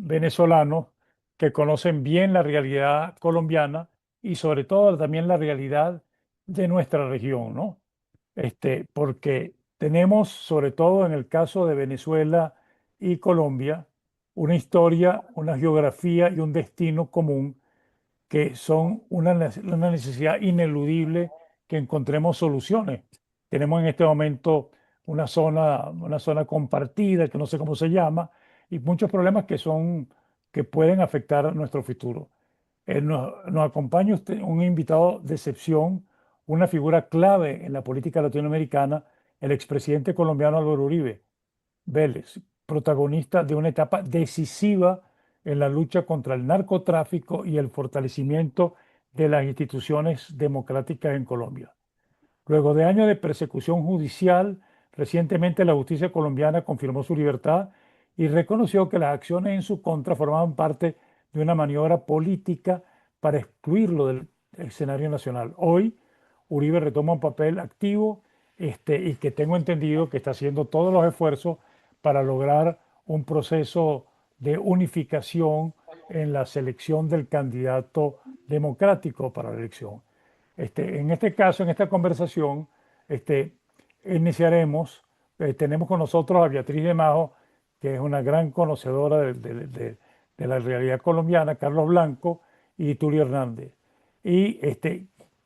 venezolanos que conocen bien la realidad colombiana y sobre todo también la realidad de nuestra región, ¿no? Porque tenemos, sobre todo en el caso de Venezuela y Colombia, una historia, una geografía y un destino común que son una necesidad ineludible que encontremos soluciones. Tenemos en este momento una zona compartida, que no sé cómo se llama, y muchos problemas que pueden afectar nuestro futuro. Nos acompaña usted, un invitado de excepción, una figura clave en la política latinoamericana, el expresidente colombiano Álvaro Uribe Vélez, protagonista de una etapa decisiva en la lucha contra el narcotráfico y el fortalecimiento de las instituciones democráticas en Colombia. Luego de años de persecución judicial, recientemente la justicia colombiana confirmó su libertad y reconoció que las acciones en su contra formaban parte de una maniobra política para excluirlo del escenario nacional. Hoy, Uribe retoma un papel activo y que tengo entendido que está haciendo todos los esfuerzos para lograr un proceso de unificación en la selección del candidato democrático para la elección. En este caso, en esta conversación, este, iniciaremos, tenemos con nosotros a Beatriz de Majo, que es una gran conocedora de la realidad colombiana, Carlos Blanco y Tulio Hernández. Y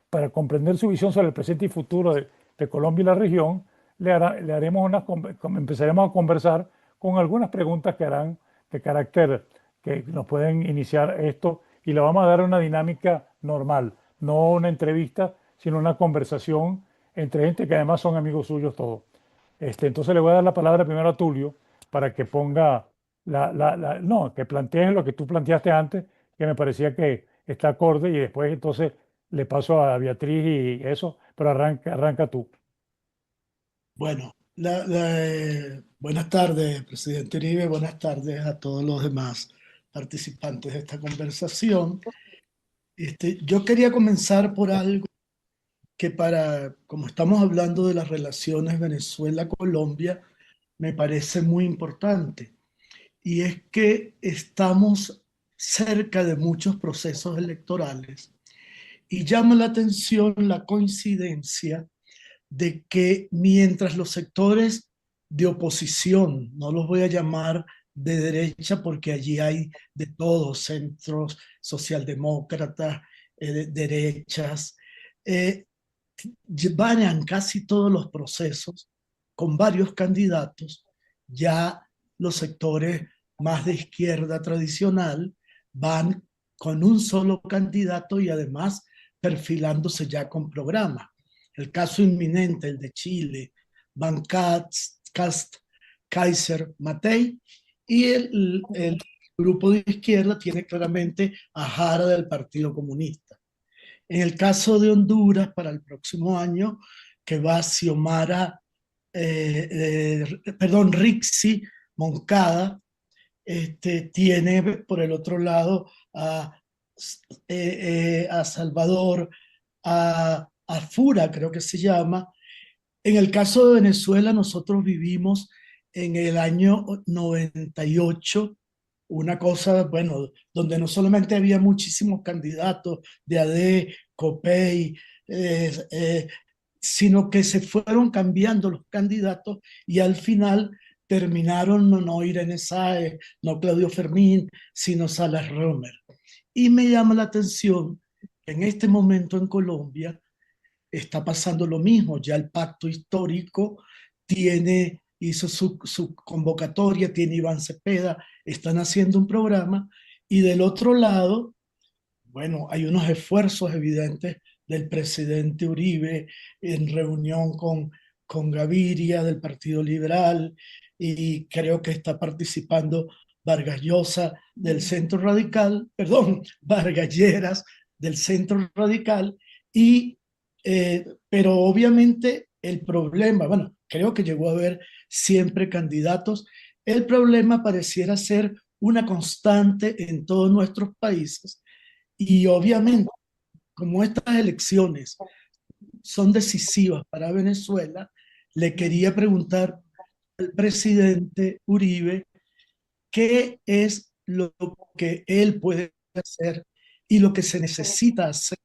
para comprender su visión sobre el presente y futuro de Colombia y la región, le haremos empezaremos a conversar con algunas preguntas que harán de carácter que nos pueden iniciar esto y le vamos a dar una dinámica normal, no una entrevista, sino una conversación entre gente que además son amigos suyos todos. Entonces le voy a dar la palabra primero a Tulio para que ponga no, que plantees lo que tú planteaste antes, que me parecía que está acorde, y después entonces le paso a Beatriz y eso, pero arranca tú. Bueno, buenas tardes, presidente Uribe, buenas tardes a todos los demás participantes de esta conversación. Yo quería comenzar por algo que como estamos hablando de las relaciones Venezuela-Colombia, me parece muy importante. Y es que estamos cerca de muchos procesos electorales y llama la atención la coincidencia de que mientras los sectores de oposición, no los voy a llamar de derecha porque allí hay de todos, centros, socialdemócratas, derechas, eh, van en casi todos los procesos con varios candidatos, ya los sectores más de izquierda tradicional van con un solo candidato y además perfilándose ya con programa. El caso inminente, el de Chile, Van Cast, Kaiser, Matei, y el grupo de izquierda tiene claramente a Jara del Partido Comunista. En el caso de Honduras, para el próximo año, que va Xiomara, perdón, Rixi Moncada, tiene por el otro lado a Salvador, a Fura, creo que se llama. En el caso de Venezuela, nosotros vivimos en el año 98 una cosa, bueno, donde no solamente había muchísimos candidatos de AD, COPEI, eh, eh, sino que se fueron cambiando los candidatos y al final terminaron no Irene Sáez, no Claudio Fermín, sino Salas Romer. Y me llama la atención que en este momento en Colombia está pasando lo mismo. Ya el pacto histórico hizo su convocatoria, tiene Iván Cepeda, están haciendo un programa y del otro lado, bueno, hay unos esfuerzos evidentes del presidente Uribe en reunión con Gaviria del Partido Liberal y creo que está participando Vargas Llosa del Centro Radical, perdón, Vargas Lleras del Centro Radical y pero obviamente el problema, bueno, creo que llegó a haber siempre candidatos, el problema pareciera ser una constante en todos nuestros países y obviamente como estas elecciones son decisivas para Venezuela, le quería preguntar al presidente Uribe qué es lo que él puede hacer y lo que se necesita hacer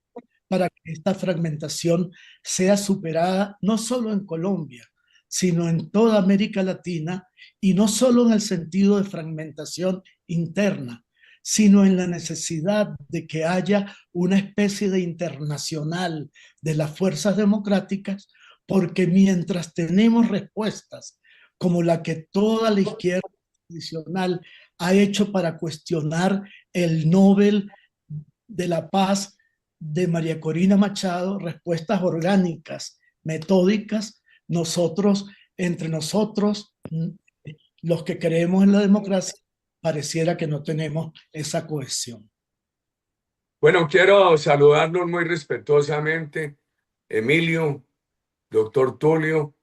para que esta fragmentación sea superada no solo en Colombia, sino en toda América Latina, y no solo en el sentido de fragmentación interna, sino en la necesidad de que haya una especie de internacional de las fuerzas democráticas, porque mientras tenemos respuestas como la que toda la izquierda tradicional ha hecho para cuestionar el Nobel de la Paz de María Corina Machado, respuestas orgánicas, metódicas, nosotros, entre nosotros, los que creemos en la democracia, pareciera que no tenemos esa cohesión. Bueno, quiero saludarlos muy respetuosamente, Emilio, doctor Tulio,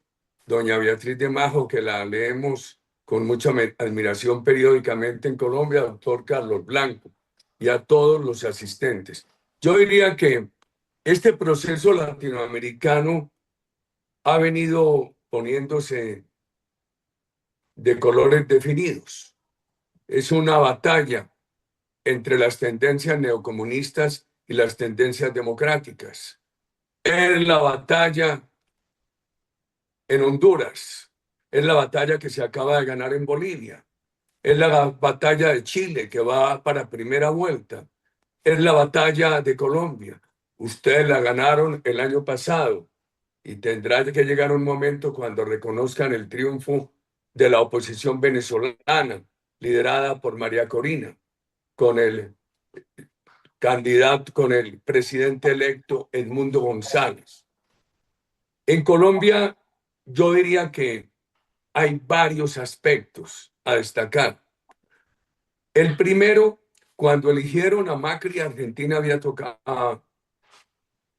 doña Beatriz de Majo, que la leemos con mucha admiración periódicamente en Colombia, doctor Carlos Blanco, y a todos los asistentes. Yo diría que este proceso latinoamericano ha venido poniéndose de colores definidos. Es una batalla entre las tendencias neocomunistas y las tendencias democráticas. Es la batalla en Honduras, es la batalla que se acaba de ganar en Bolivia, es la batalla de Chile que va para primera vuelta, es la batalla de Colombia. Ustedes la ganaron el año pasado y tendrá que llegar un momento cuando reconozcan el triunfo de la oposición venezolana, liderada por María Corina, con el candidato, con el presidente electo Edmundo González. En Colombia, yo diría que hay varios aspectos a destacar. El primero, cuando eligieron a Macri, Argentina había tocado,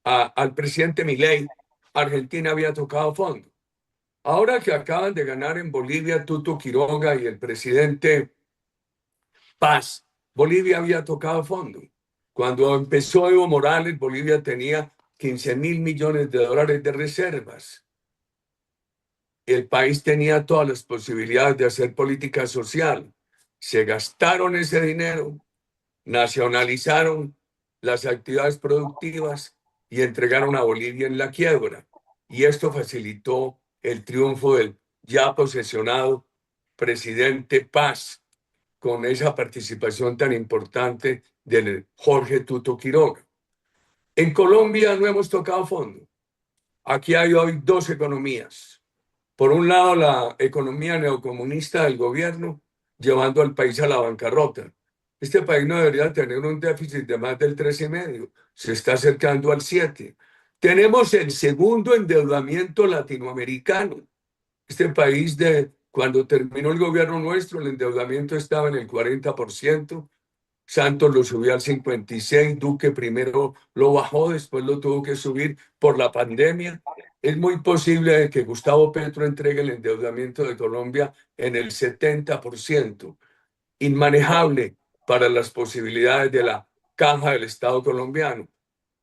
al presidente Milei, Argentina había tocado fondo. Ahora que acaban de ganar en Bolivia Tuto Quiroga y el presidente Paz, Bolivia había tocado fondo. Cuando empezó Evo Morales, Bolivia tenía 15.000 millones de dólares de reservas. El país tenía todas las posibilidades de hacer política social. Se gastaron ese dinero, nacionalizaron las actividades productivas y entregaron a Bolivia en la quiebra. Y esto facilitó el triunfo del ya posesionado presidente Paz, con esa participación tan importante del Jorge Tuto Quiroga. En Colombia no hemos tocado fondo. Aquí hay hoy dos economías. Por un lado, la economía neocomunista del gobierno, llevando al país a la bancarrota. Este país no debería tener un déficit de más del 3,5, se está acercando al 7. Tenemos el segundo endeudamiento latinoamericano. Este país, cuando terminó el gobierno nuestro, el endeudamiento estaba en el 40%. Santos lo subió al 56%, Duque primero lo bajó, después lo tuvo que subir por la pandemia. Es muy posible que Gustavo Petro entregue el endeudamiento de Colombia en el 70%, inmanejable para las posibilidades de la caja del Estado colombiano.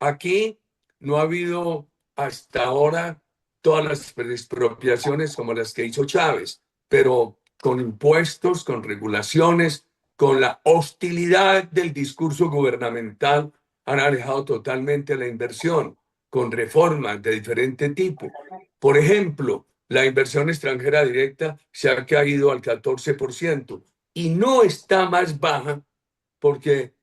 Aquí no ha habido hasta ahora todas las expropiaciones como las que hizo Chávez, pero con impuestos, con regulaciones, con la hostilidad del discurso gubernamental, han alejado totalmente la inversión, con reformas de diferente tipo. Por ejemplo, la inversión extranjera directa se ha caído al 14% y no está más baja porque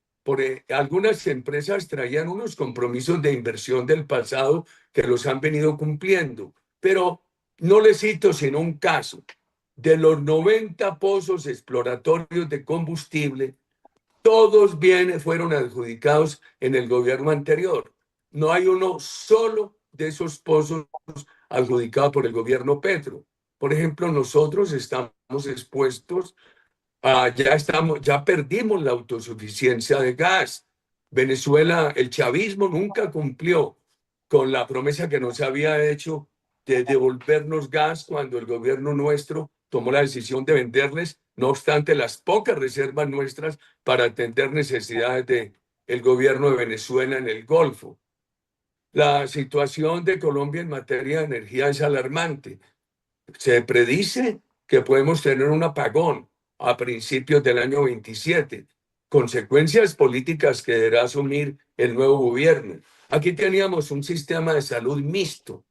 algunas empresas traían unos compromisos de inversión del pasado que los han venido cumpliendo. Pero no les cito sino un caso. De los 90 pozos exploratorios de combustible, todos bienes fueron adjudicados en el gobierno anterior. No hay uno solo de esos pozos adjudicado por el gobierno Petro. Por ejemplo, nosotros estamos expuestos ya perdimos la autosuficiencia de gas. Venezuela, el chavismo nunca cumplió con la promesa que nos había hecho de devolvernos gas cuando el gobierno nuestro tomó la decisión de venderles, no obstante las pocas reservas nuestras para atender necesidades del gobierno de Venezuela en el Golfo. La situación de Colombia en materia de energía es alarmante. Se predice que podemos tener un apagón. a principios del año 27. Consecuencias políticas que deberá asumir el nuevo gobierno. Aquí teníamos un sistema de salud mixto,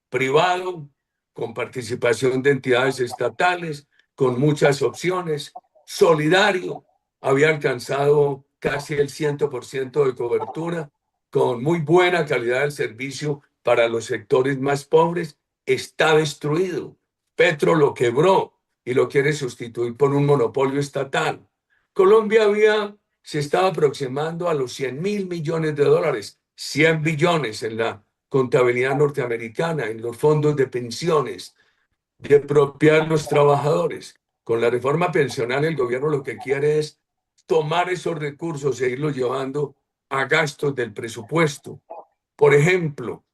privado, con participación de entidades estatales, con muchas opciones, solidario, había alcanzado casi el 100% de cobertura, con muy buena calidad del servicio para los sectores más pobres, está destruido. Petro lo quebró y lo quiere sustituir por un monopolio estatal. Se estaba aproximando a los 100.000 millones de dólares, 100 billones en la contabilidad norteamericana, en los fondos de pensiones, de apropiar a los trabajadores. Con la reforma pensional, el gobierno lo que quiere es tomar esos recursos e irlos llevando a gastos del presupuesto. Por ejemplo,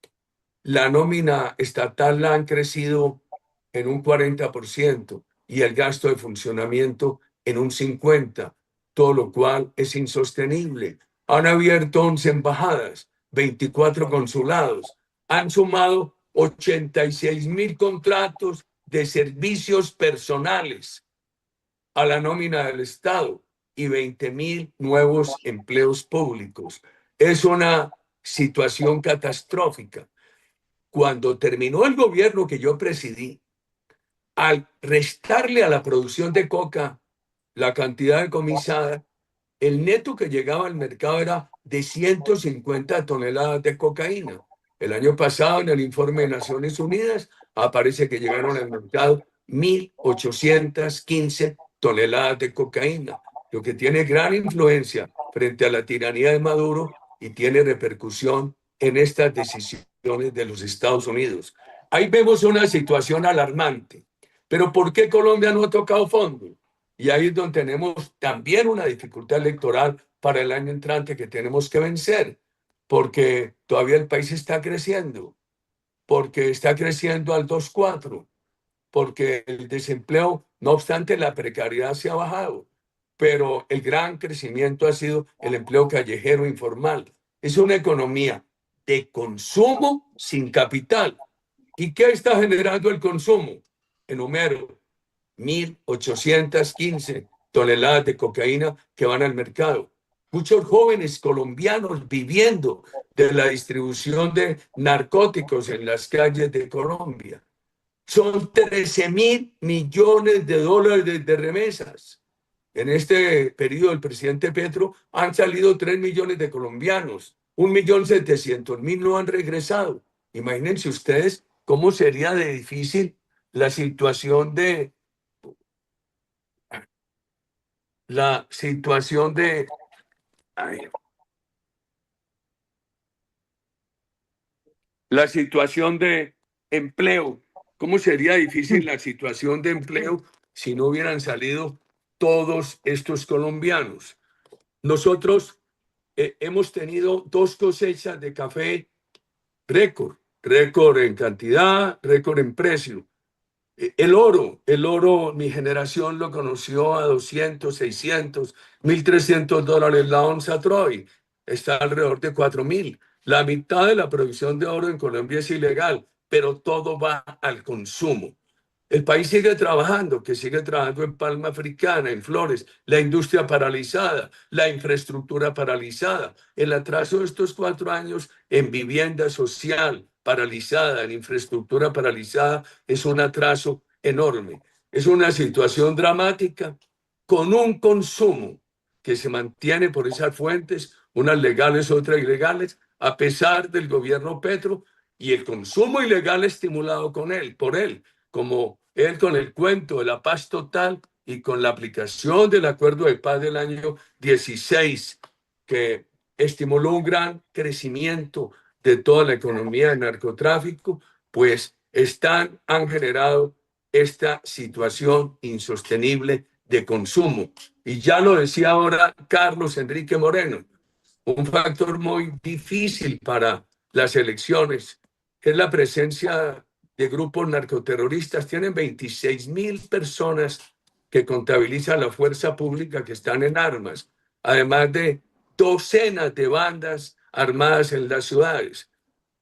la nómina estatal la han crecido en un 40% y el gasto de funcionamiento en un 50%, todo lo cual es insostenible. Han abierto 11 embajadas, 24 consulados, han sumado 86.000 contratos de servicios personales a la nómina del Estado y 20.000 nuevos empleos públicos. Es una situación catastrófica. Cuando terminó el gobierno que yo presidí, al restarle a la producción de coca la cantidad decomisada, el neto que llegaba al mercado era de 150 toneladas de cocaína. El año pasado, en el informe de Naciones Unidas, aparece que llegaron al mercado 1.815 toneladas de cocaína, lo que tiene gran influencia frente a la tiranía de Maduro y tiene repercusión en estas decisiones de los Estados Unidos. Ahí vemos una situación alarmante. Pero ¿por qué Colombia no ha tocado fondo? Y ahí es donde tenemos también una dificultad electoral para el año entrante que tenemos que vencer, porque todavía el país está creciendo, porque está creciendo al 2,4, porque el desempleo, no obstante, la precariedad se ha bajado, pero el gran crecimiento ha sido el empleo callejero informal. Es una economía de consumo sin capital. ¿Y qué está generando el consumo? Enumero: 1.815 toneladas de cocaína que van al mercado. Muchos jóvenes colombianos viviendo de la distribución de narcóticos en las calles de Colombia. Son 13.000 millones de dólares de remesas. En este periodo del presidente Petro han salido 3 millones de colombianos, 1.700.000 no han regresado. Imagínense ustedes cómo sería de difícil la situación de la situación de ay, la situación de empleo. ¿Cómo sería difícil la situación de empleo si no hubieran salido todos estos colombianos? Nosotros hemos tenido 2 cosechas de café récord, récord en cantidad, récord en precio. El oro, mi generación lo conoció a 200, 600, 1.300 dólares la onza Troy. Está alrededor de 4.000. La mitad de la producción de oro en Colombia es ilegal, pero todo va al consumo. El país sigue trabajando, que sigue trabajando en palma africana, en flores, la industria paralizada, la infraestructura paralizada, el atraso de estos 4 años en vivienda social paralizada, en infraestructura paralizada, es un atraso enorme. Es una situación dramática con un consumo que se mantiene por esas fuentes, unas legales, otras ilegales, a pesar del gobierno Petro, y el consumo ilegal estimulado por él, como él con el cuento de la paz total y con la aplicación del acuerdo de paz del año 16, que estimuló un gran crecimiento de toda la economía del narcotráfico, pues han generado esta situación insostenible de consumo. Y ya lo decía ahora Carlos Enrique Moreno, un factor muy difícil para las elecciones es la presencia de grupos narcoterroristas. Tienen 26.000 personas que contabiliza la fuerza pública que están en armas, además de docenas de bandas armadas en las ciudades.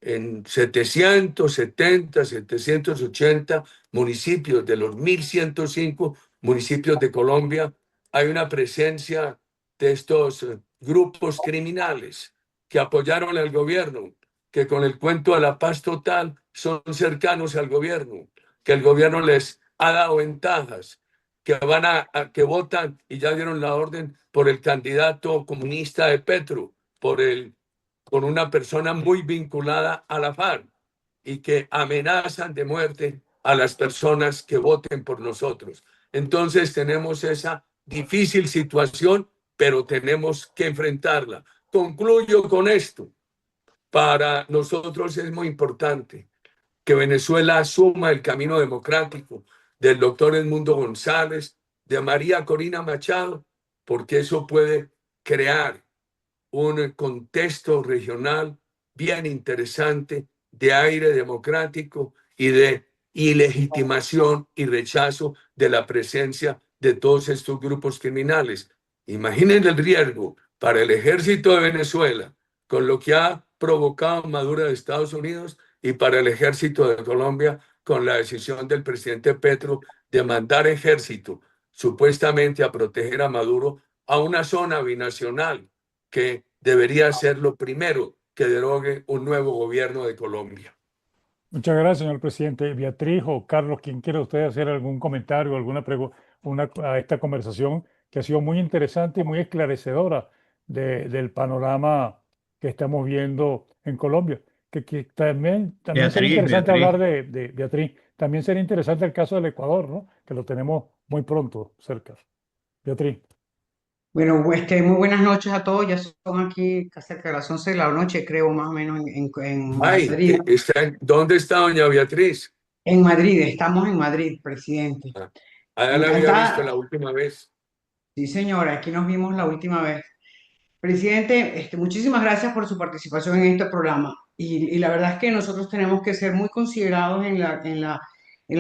En 770, 780 municipios de los 1.105 municipios de Colombia hay una presencia de estos grupos criminales que apoyaron al gobierno, que con el cuento de la paz total son cercanos al gobierno, que el gobierno les ha dado ventajas, que que votan y ya dieron la orden por el candidato comunista de Petro, por una persona muy vinculada a la FARC y que amenazan de muerte a las personas que voten por nosotros. Entonces tenemos esa difícil situación, pero tenemos que enfrentarla. Concluyo con esto. Para nosotros es muy importante que Venezuela asuma el camino democrático del doctor Edmundo González, de María Corina Machado, porque eso puede crear un contexto regional bien interesante de aire democrático y de ilegitimación y rechazo de la presencia de todos estos grupos criminales. Imaginen el riesgo para el ejército de Venezuela con lo que ha provocado Maduro de Estados Unidos y para el ejército de Colombia con la decisión del presidente Petro de mandar ejército supuestamente a proteger a Maduro a una zona binacional que debería ser lo primero que derogue un nuevo gobierno de Colombia. Muchas gracias, señor presidente. Beatriz o Carlos, quien quiera usted hacer algún comentario, alguna pregunta a esta conversación que ha sido muy interesante y muy esclarecedora del panorama que estamos viendo en Colombia. Que también sería interesante hablar Beatriz. de Beatriz. También sería interesante el caso del Ecuador, ¿no? Que lo tenemos muy pronto cerca. Beatriz. Bueno, muy buenas noches a todos. Ya son aquí cerca de las 11 de la noche, creo, más o menos en Ay, Madrid. ¿dónde está doña Beatriz? En Madrid, estamos en Madrid, presidente. Ah, allá la había visto la Encantada. última vez. Sí, señora, aquí nos vimos la última vez. Presidente, muchísimas gracias por su participación en este programa. Y la verdad es que nosotros tenemos que ser muy considerados en la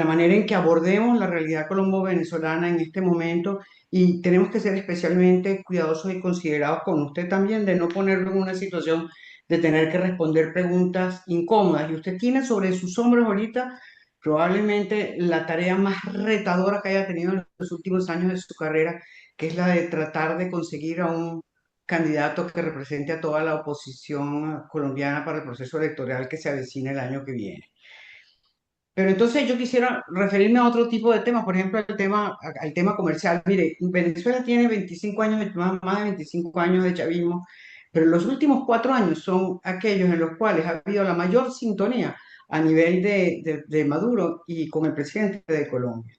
manera en que abordemos la realidad colombo-venezolana en este momento y tenemos que ser especialmente cuidadosos y considerados con usted también de no ponerlo en una situación de tener que responder preguntas incómodas. Y usted tiene sobre sus hombros ahorita probablemente la tarea más retadora que haya tenido en los últimos años de su carrera, que es la de tratar de conseguir a un candidato que represente a toda la oposición colombiana para el proceso electoral que se avecina el año que viene. Pero entonces yo quisiera referirme a otro tipo de temas, por ejemplo, al tema comercial. Mire, Venezuela tiene 25 años, más de 25 años de chavismo, pero los últimos 4 años son aquellos en los cuales ha habido la mayor sintonía a nivel de Maduro y con el presidente de Colombia.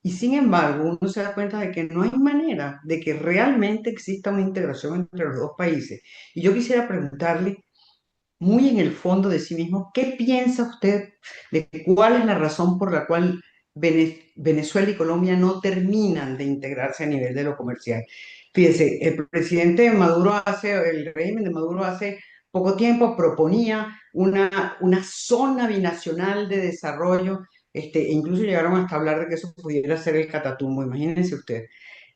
Y sin embargo, uno se da cuenta de que no hay manera de que realmente exista una integración entre los dos países. Y yo quisiera preguntarle, muy en el fondo de sí mismo, ¿qué piensa usted de cuál es la razón por la cual Venezuela y Colombia no terminan de integrarse a nivel de lo comercial? Fíjese, el régimen de Maduro hace poco tiempo proponía una zona binacional de desarrollo, e incluso llegaron hasta hablar de que eso pudiera ser el Catatumbo, imagínense usted,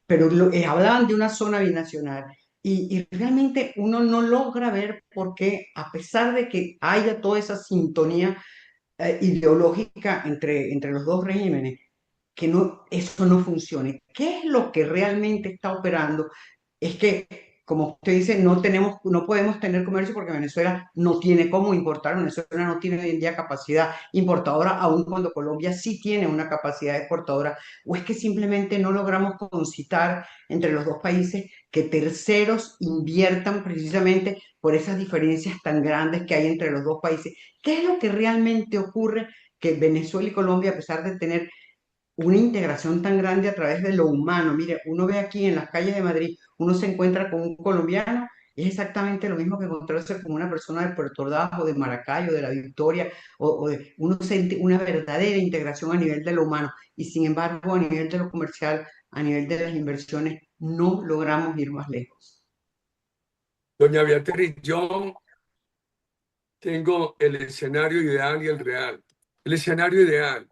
pero hablaban de una zona binacional y realmente uno no logra ver por qué, a pesar de que haya toda esa sintonía ideológica entre los dos regímenes, que no, eso no funcione. ¿Qué es lo que realmente está operando? Es que, como usted dice, no podemos tener comercio porque Venezuela no tiene cómo importar, Venezuela no tiene hoy en día capacidad importadora, aun cuando Colombia sí tiene una capacidad exportadora, o es que simplemente no logramos concitar entre los dos países que terceros inviertan precisamente por esas diferencias tan grandes que hay entre los dos países. ¿Qué es lo que realmente ocurre que Venezuela y Colombia, a pesar de tener una integración tan grande a través de lo humano? Mire, uno ve aquí en las calles de Madrid, uno se encuentra con un colombiano, es exactamente lo mismo que encontrarse con una persona de Puerto Ordaz o de Maracay o de La Victoria, uno siente una verdadera integración a nivel de lo humano y sin embargo a nivel de lo comercial, a nivel de las inversiones, no logramos ir más lejos. Doña Beatriz, yo tengo el escenario ideal y el real. El escenario ideal: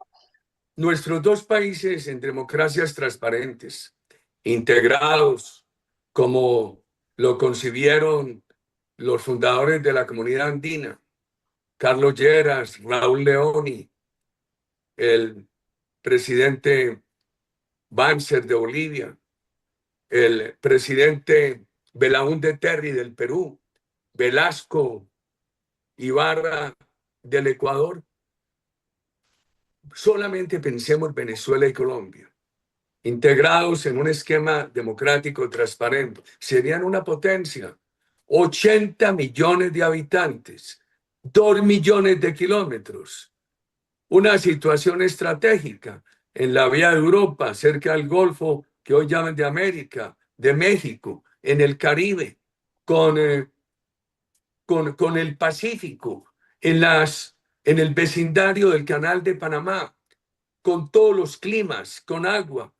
nuestros dos países en democracias transparentes, integrados como lo concibieron los fundadores de la comunidad andina, Carlos Lleras, Raúl Leoni, el presidente Banzer de Bolivia, el presidente Belaúnde Terry del Perú, Velasco Ibarra del Ecuador. Solamente pensemos Venezuela y Colombia, integrados en un esquema democrático transparente, serían una potencia. 80 millones de habitantes, 2 millones de kilómetros, una situación estratégica en la vía de Europa, cerca del Golfo, que hoy llaman de América, de México, en el Caribe, con, con el Pacífico, en el vecindario del Canal de Panamá, con todos los climas, con agua,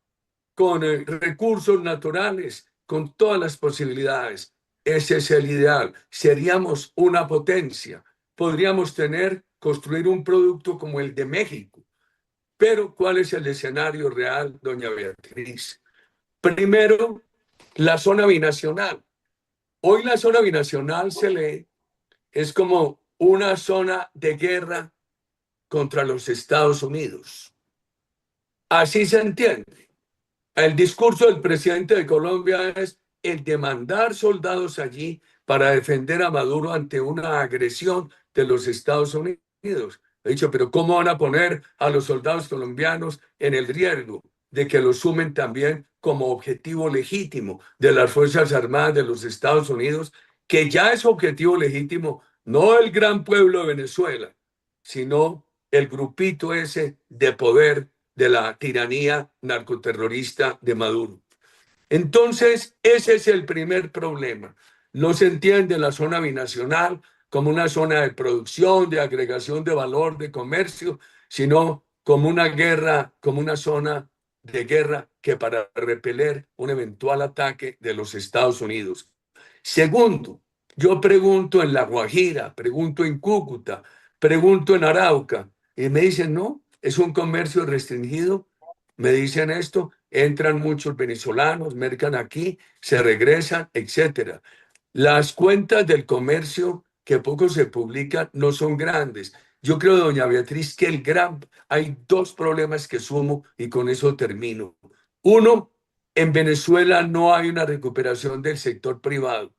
con recursos naturales, con todas las posibilidades. Ese es el ideal. Seríamos una potencia. Podríamos construir un producto como el de México. Pero, ¿cuál es el escenario real, doña Beatriz? Primero, la zona binacional. Hoy la zona binacional se lee, es como una zona de guerra contra los Estados Unidos. Así se entiende. El discurso del presidente de Colombia es el de mandar soldados allí para defender a Maduro ante una agresión de los Estados Unidos. He dicho, pero ¿cómo van a poner a los soldados colombianos en el riesgo de que los sumen también como objetivo legítimo de las Fuerzas Armadas de los Estados Unidos, que ya es objetivo legítimo, no el gran pueblo de Venezuela, sino el grupito ese de poder de la tiranía narcoterrorista de Maduro? Entonces, ese es el primer problema. No se entiende la zona binacional como una zona de producción, de agregación de valor, de comercio, sino como una guerra, como una zona de guerra que para repeler un eventual ataque de los Estados Unidos. Segundo, yo pregunto en La Guajira, pregunto en Cúcuta, pregunto en Arauca, y me dicen, no, es un comercio restringido. Me dicen esto, entran muchos venezolanos, mercan aquí, se regresan, etcétera. Las cuentas del comercio que poco se publican no son grandes. Yo creo, doña Beatriz, que hay dos problemas que sumo y con eso termino. Uno, en Venezuela no hay una recuperación del sector privado,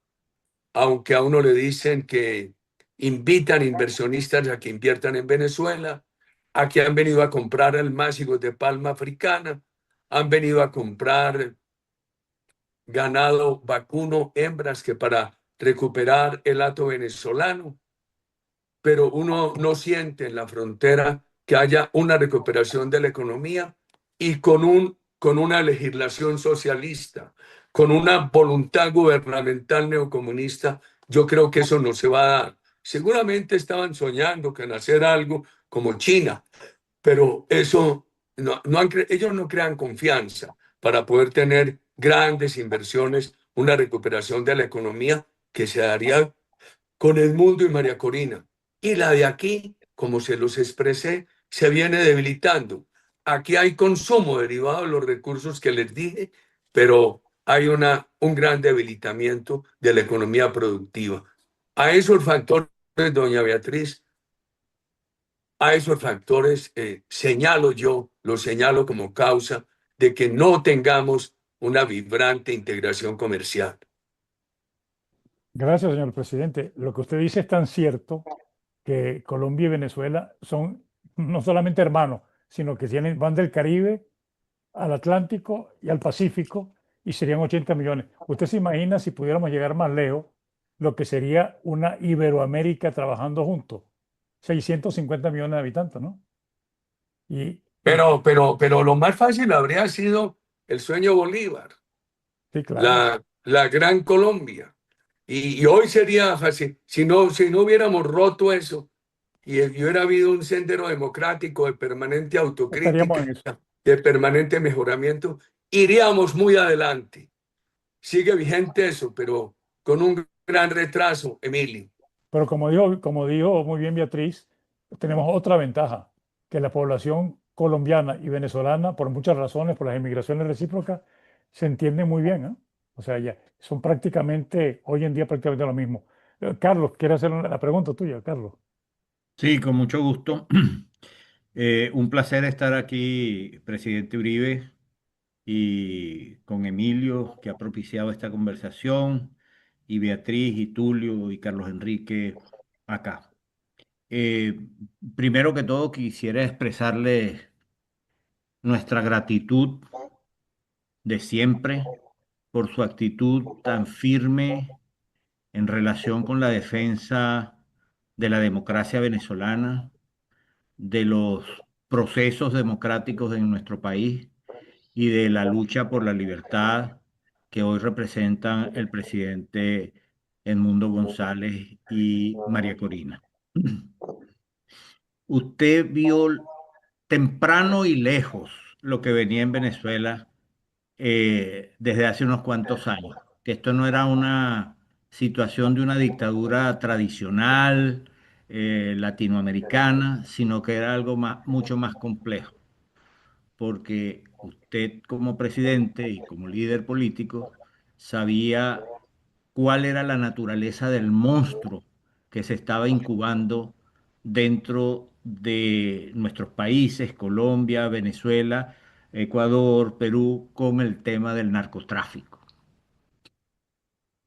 aunque a uno le dicen que invitan inversionistas a que inviertan en Venezuela. Aquí han venido a comprar almácigos de palma africana, han venido a comprar ganado vacuno, hembras, que para recuperar el hato venezolano, pero uno no siente en la frontera que haya una recuperación de la economía y con una legislación socialista, con una voluntad gubernamental neocomunista. Yo creo que eso no se va a dar. Seguramente estaban soñando con hacer algo como China, pero eso ellos no crean confianza para poder tener grandes inversiones, una recuperación de la economía que se daría con el mundo y María Corina. Y la de aquí, como se los expresé, se viene debilitando. Aquí hay consumo derivado de los recursos que les dije, pero hay un gran debilitamiento de la economía productiva. A esos factores, doña Beatriz, a esos factores los señalo como causa de que no tengamos una vibrante integración comercial. Gracias, señor presidente. Lo que usted dice es tan cierto que Colombia y Venezuela son no solamente hermanos, sino que van del Caribe al Atlántico y al Pacífico y serían 80 millones. ¿Usted se imagina si pudiéramos llegar más lejos lo que sería una Iberoamérica trabajando juntos? 650 millones de habitantes, ¿no? Y Pero lo más fácil habría sido el sueño Bolívar, sí, claro. la Gran Colombia. Y hoy sería fácil, si no hubiéramos roto eso y hubiera habido un sendero democrático de permanente Estaríamos autocrítica, en eso. de permanente mejoramiento, iríamos muy adelante. Sigue vigente eso, pero con un gran retraso, Emilio. Pero como dijo muy bien Beatriz, tenemos otra ventaja, que la población colombiana y venezolana, por muchas razones, por las inmigraciones recíprocas, se entienden muy bien, ¿eh? O sea, ya son prácticamente, hoy en día prácticamente lo mismo. Carlos, quiero hacer la pregunta tuya, Carlos. Sí, con mucho gusto. Un placer estar aquí, presidente Uribe. y con Emilio, que ha propiciado esta conversación, y Beatriz, y Tulio, y Carlos Enrique acá. Eh, Primero que todo, quisiera expresarle nuestra gratitud de siempre por su actitud tan firme en relación con la defensa de la democracia venezolana, de los procesos democráticos en nuestro país y de la lucha por la libertad que hoy representan el presidente Edmundo González y María Corina. Usted vio temprano y lejos lo que venía en Venezuela desde hace unos cuantos años, que esto no era una situación de una dictadura tradicional latinoamericana, sino que era algo mucho más complejo, porque usted como presidente y como líder político sabía cuál era la naturaleza del monstruo que se estaba incubando dentro de nuestros países, Colombia, Venezuela, Ecuador, Perú, con el tema del narcotráfico.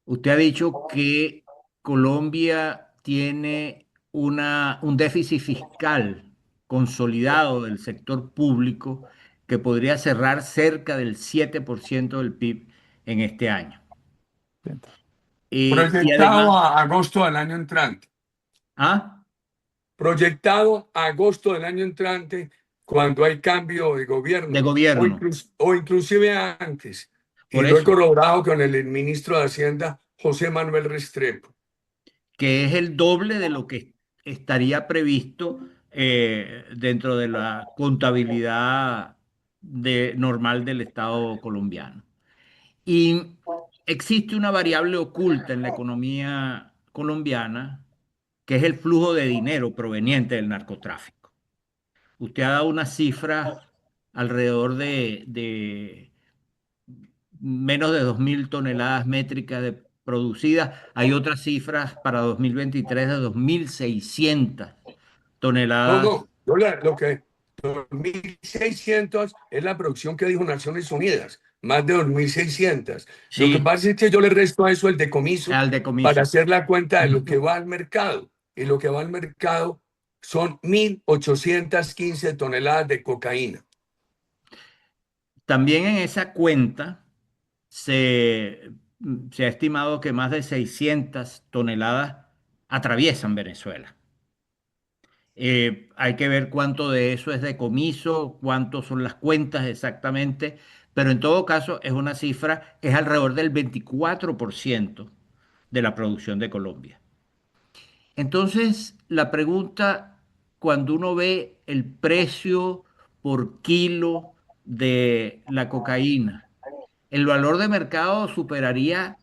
Usted ha dicho que Colombia tiene un déficit fiscal consolidado del sector público que podría cerrar cerca del 7% del PIB en este año. Y Proyectado además, a agosto del año entrante. ¿ah? Proyectado a agosto del año entrante, cuando hay cambio de De gobierno, gobierno. o inclusive antes. Y Por lo he eso, corroborado con el ministro de Hacienda, José Manuel Restrepo. que es el doble de lo que estaría previsto dentro de la contabilidad normal del Estado colombiano. Y existe una variable oculta en la economía colombiana, que es el flujo de dinero proveniente del narcotráfico. Usted ha dado una cifra alrededor de menos de 2.000 toneladas métricas producidas. Hay otras cifras para 2023 de 2.600 No, toneladas. no, lo que 2.600 es la producción que dijo Naciones Unidas, más de 2.600. Lo que Sí, pasa es que yo le resto a eso el decomiso al para decomiso. hacer la cuenta de lo que va al mercado. Y lo que va al mercado son 1.815 toneladas de cocaína. También en esa cuenta se, se ha estimado que más de 600 toneladas atraviesan Venezuela. Hay que ver cuánto de eso es decomiso, cuánto son las cuentas exactamente, pero en todo caso es una cifra, es alrededor del 24% de la producción de Colombia. Entonces, la pregunta, cuando uno ve el precio por kilo de la cocaína, el valor de mercado superaría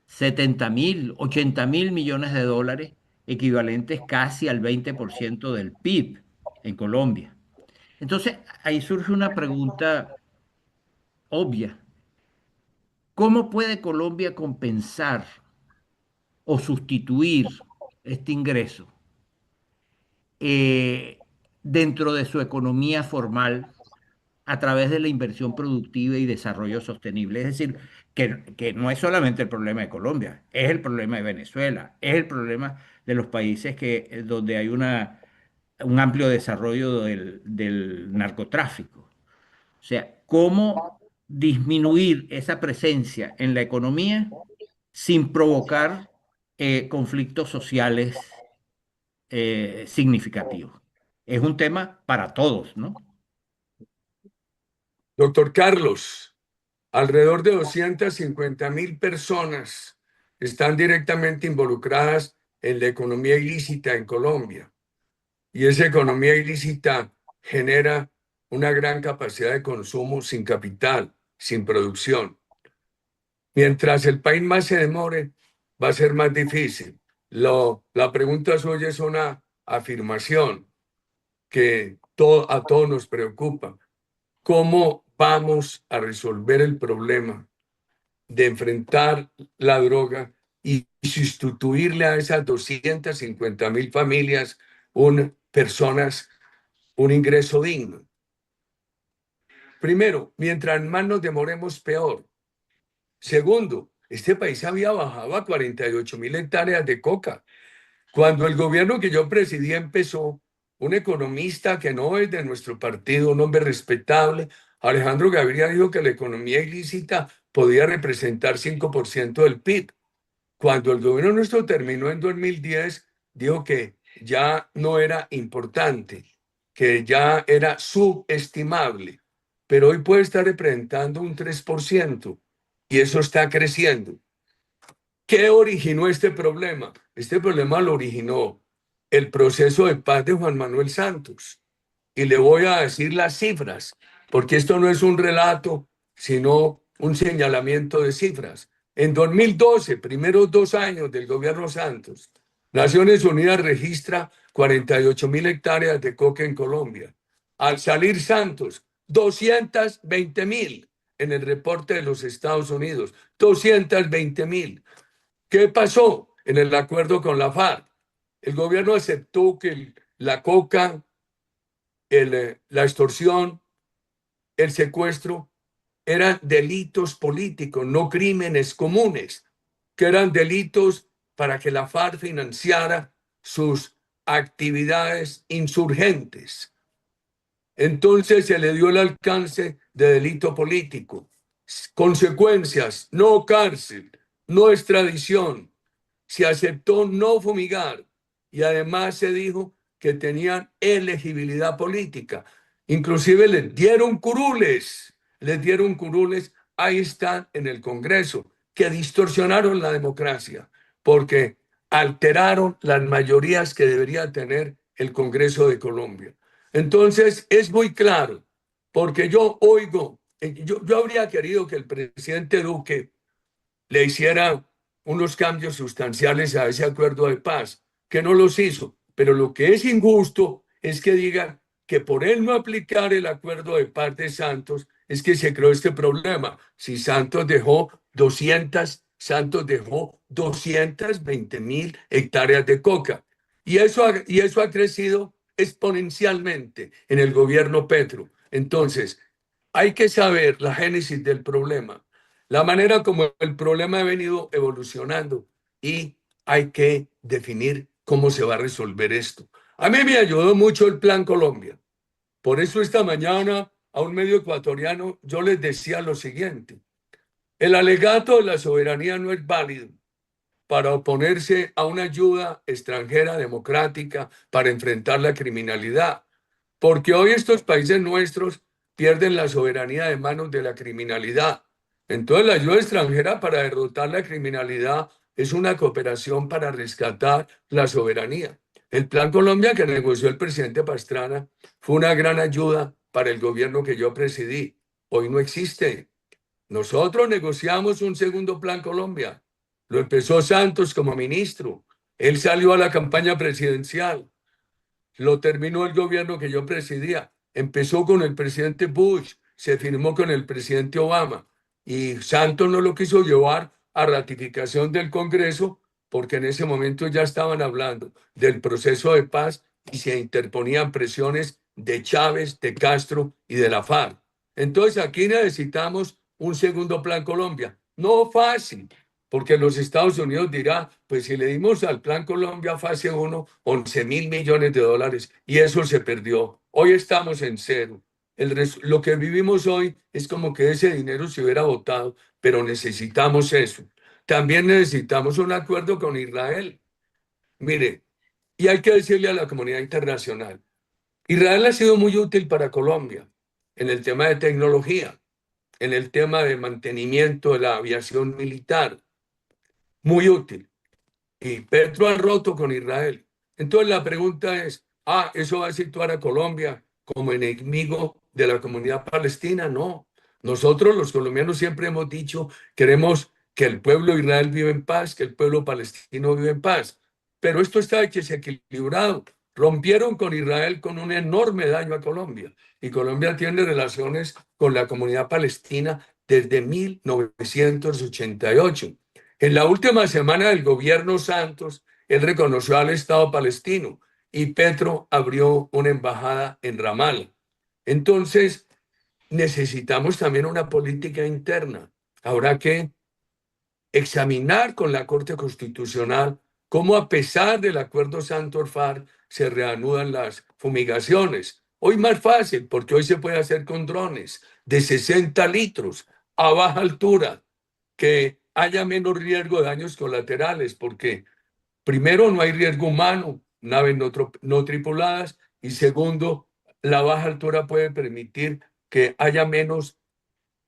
70.000, 80.000 millones de dólares, equivalentes casi al 20% del PIB en Colombia. Entonces, ahí surge una pregunta obvia. ¿Cómo puede Colombia compensar o sustituir este ingreso eh, dentro de su economía formal a través de la inversión productiva y desarrollo sostenible? Es decir, que no es solamente el problema de Colombia, es el problema de Venezuela, es el problema de los países donde hay un amplio desarrollo del narcotráfico. O sea, ¿cómo disminuir esa presencia en la economía sin provocar conflictos sociales significativos? Es un tema para todos, ¿no? Doctor Carlos, alrededor de 250.000 personas están directamente involucradas en la economía ilícita en Colombia. Y esa economía ilícita genera una gran capacidad de consumo sin capital, sin producción. Mientras el país más se demore, va a ser más difícil. La pregunta suya es una afirmación que a todos nos preocupa. ¿Cómo vamos a resolver el problema de enfrentar la droga y sustituirle a esas 250.000 familias, personas, un ingreso digno? Primero, mientras más nos demoremos, peor. Segundo, este país había bajado a 48.000 hectáreas de coca. Cuando el gobierno que yo presidí empezó, un economista que no es de nuestro partido, un hombre respetable, Alejandro Gaviria, dijo que la economía ilícita podía representar 5% del PIB. Cuando el gobierno nuestro terminó en 2010, dijo que ya no era importante, que ya era subestimable, pero hoy puede estar representando un 3% y eso está creciendo. ¿Qué originó este problema? Este problema lo originó el proceso de paz de Juan Manuel Santos. Y le voy a decir las cifras, porque esto no es un relato, sino un señalamiento de cifras. En 2012, primeros 2 años del gobierno Santos, Naciones Unidas registra 48.000 hectáreas de coca en Colombia. Al salir Santos, 220.000 en el reporte de los Estados Unidos, 220.000. ¿Qué pasó en el acuerdo con la FARC? El gobierno aceptó que la coca, la extorsión, el secuestro eran delitos políticos, no crímenes comunes, que eran delitos para que la FARC financiara sus actividades insurgentes. Entonces se le dio el alcance de delito político. Consecuencias: no cárcel, no extradición. Se aceptó no fumigar y además se dijo que tenían elegibilidad política. Inclusive les dieron curules, ahí están en el Congreso, que distorsionaron la democracia porque alteraron las mayorías que debería tener el Congreso de Colombia. Entonces es muy claro, porque yo oigo, yo habría querido que el presidente Duque le hiciera unos cambios sustanciales a ese acuerdo de paz, que no los hizo. Pero lo que es injusto es que digan que por él no aplicar el acuerdo de paz de Santos es que se creó este problema. Si Santos dejó 220.000 hectáreas de coca. Y eso ha crecido exponencialmente en el gobierno Petro. Entonces, hay que saber la génesis del problema, la manera como el problema ha venido evolucionando y hay que definir cómo se va a resolver esto. A mí me ayudó mucho el Plan Colombia. Por eso esta mañana a un medio ecuatoriano yo les decía lo siguiente: el alegato de la soberanía no es válido para oponerse a una ayuda extranjera democrática para enfrentar la criminalidad, porque hoy estos países nuestros pierden la soberanía de manos de la criminalidad. Entonces la ayuda extranjera para derrotar la criminalidad es una cooperación para rescatar la soberanía. El Plan Colombia que negoció el presidente Pastrana fue una gran ayuda para el gobierno que yo presidí. Hoy no existe. Nosotros negociamos un segundo Plan Colombia. Lo empezó Santos como ministro. Él salió a la campaña presidencial. Lo terminó el gobierno que yo presidía. Empezó con el presidente Bush, se firmó con el presidente Obama y Santos no lo quiso llevar a ratificación del Congreso porque en ese momento ya estaban hablando del proceso de paz y se interponían presiones de Chávez, de Castro y de la FARC. Entonces aquí necesitamos un segundo Plan Colombia. No fácil, porque los Estados Unidos dirá, pues si le dimos al Plan Colombia fase 1, 11.000 millones de dólares y eso se perdió. Hoy estamos en cero. Lo que vivimos hoy es como que ese dinero se hubiera botado, pero necesitamos eso. También necesitamos un acuerdo con Israel. Mire, y hay que decirle a la comunidad internacional, Israel ha sido muy útil para Colombia en el tema de tecnología, en el tema de mantenimiento de la aviación militar, muy útil. Y Petro ha roto con Israel. Entonces la pregunta es, ¿eso va a situar a Colombia como enemigo de la comunidad palestina? No. Nosotros los colombianos siempre hemos dicho, queremos que el pueblo de Israel viva en paz, que el pueblo palestino viva en paz. Pero esto está desequilibrado. Rompieron con Israel con un enorme daño a Colombia. Y Colombia tiene relaciones con la comunidad palestina desde 1988. En la última semana del gobierno Santos, él reconoció al Estado palestino y Petro abrió una embajada en Ramallah. Entonces, necesitamos también una política interna. Habrá que examinar con la Corte Constitucional cómo, a pesar del acuerdo Santor-FARC, se reanudan las fumigaciones. Hoy más fácil, porque hoy se puede hacer con drones de 60 litros a baja altura, que haya menos riesgo de daños colaterales, porque primero no hay riesgo humano, naves no tripuladas, y segundo, la baja altura puede permitir que haya menos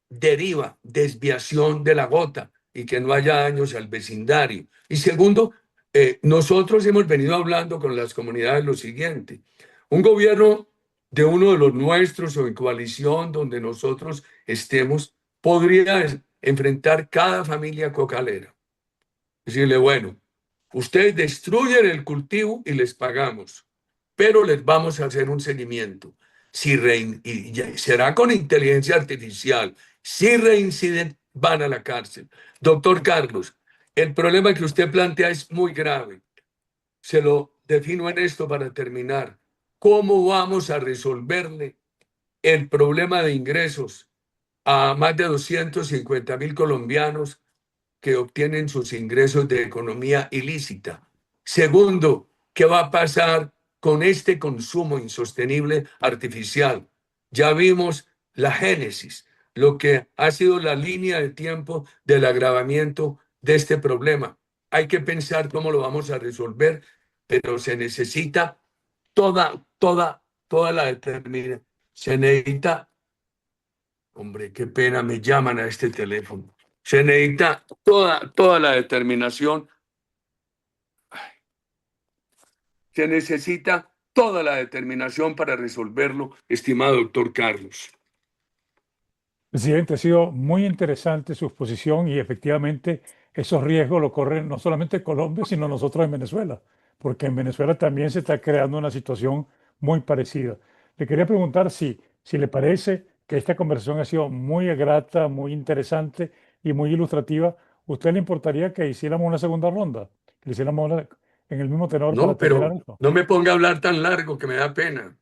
deriva, desviación de la gota y que no haya daños al vecindario. Y segundo, nosotros hemos venido hablando con las comunidades lo siguiente: un gobierno de uno de los nuestros o en coalición donde nosotros estemos podría enfrentar cada familia cocalera. Decirle, bueno, ustedes destruyen el cultivo y les pagamos, pero les vamos a hacer un seguimiento. Si será con inteligencia artificial. Si reinciden, van a la cárcel. Doctor Carlos, el problema que usted plantea es muy grave. Se lo defino en esto para terminar. ¿Cómo vamos a resolverle el problema de ingresos a más de 250.000 colombianos que obtienen sus ingresos de economía ilícita? Segundo, ¿qué va a pasar con este consumo insostenible artificial? Ya vimos la génesis, lo que ha sido la línea de tiempo del agravamiento de este problema. Hay que pensar cómo lo vamos a resolver, pero se necesita toda la determinación. Se necesita, hombre, qué pena, me llaman a este teléfono. Se necesita toda la determinación, se necesita toda la determinación para resolverlo, estimado doctor Carlos. Presidente, ha sido muy interesante su exposición y efectivamente esos riesgos lo corren no solamente Colombia, sino nosotros en Venezuela, porque en Venezuela también se está creando una situación muy parecida. Le quería preguntar si le parece que esta conversación ha sido muy grata, muy interesante y muy ilustrativa. ¿Usted le importaría que hiciéramos una segunda ronda? Que le hiciéramos en el mismo tenor para No, terminar pero esto. no me ponga a hablar tan largo que me da pena.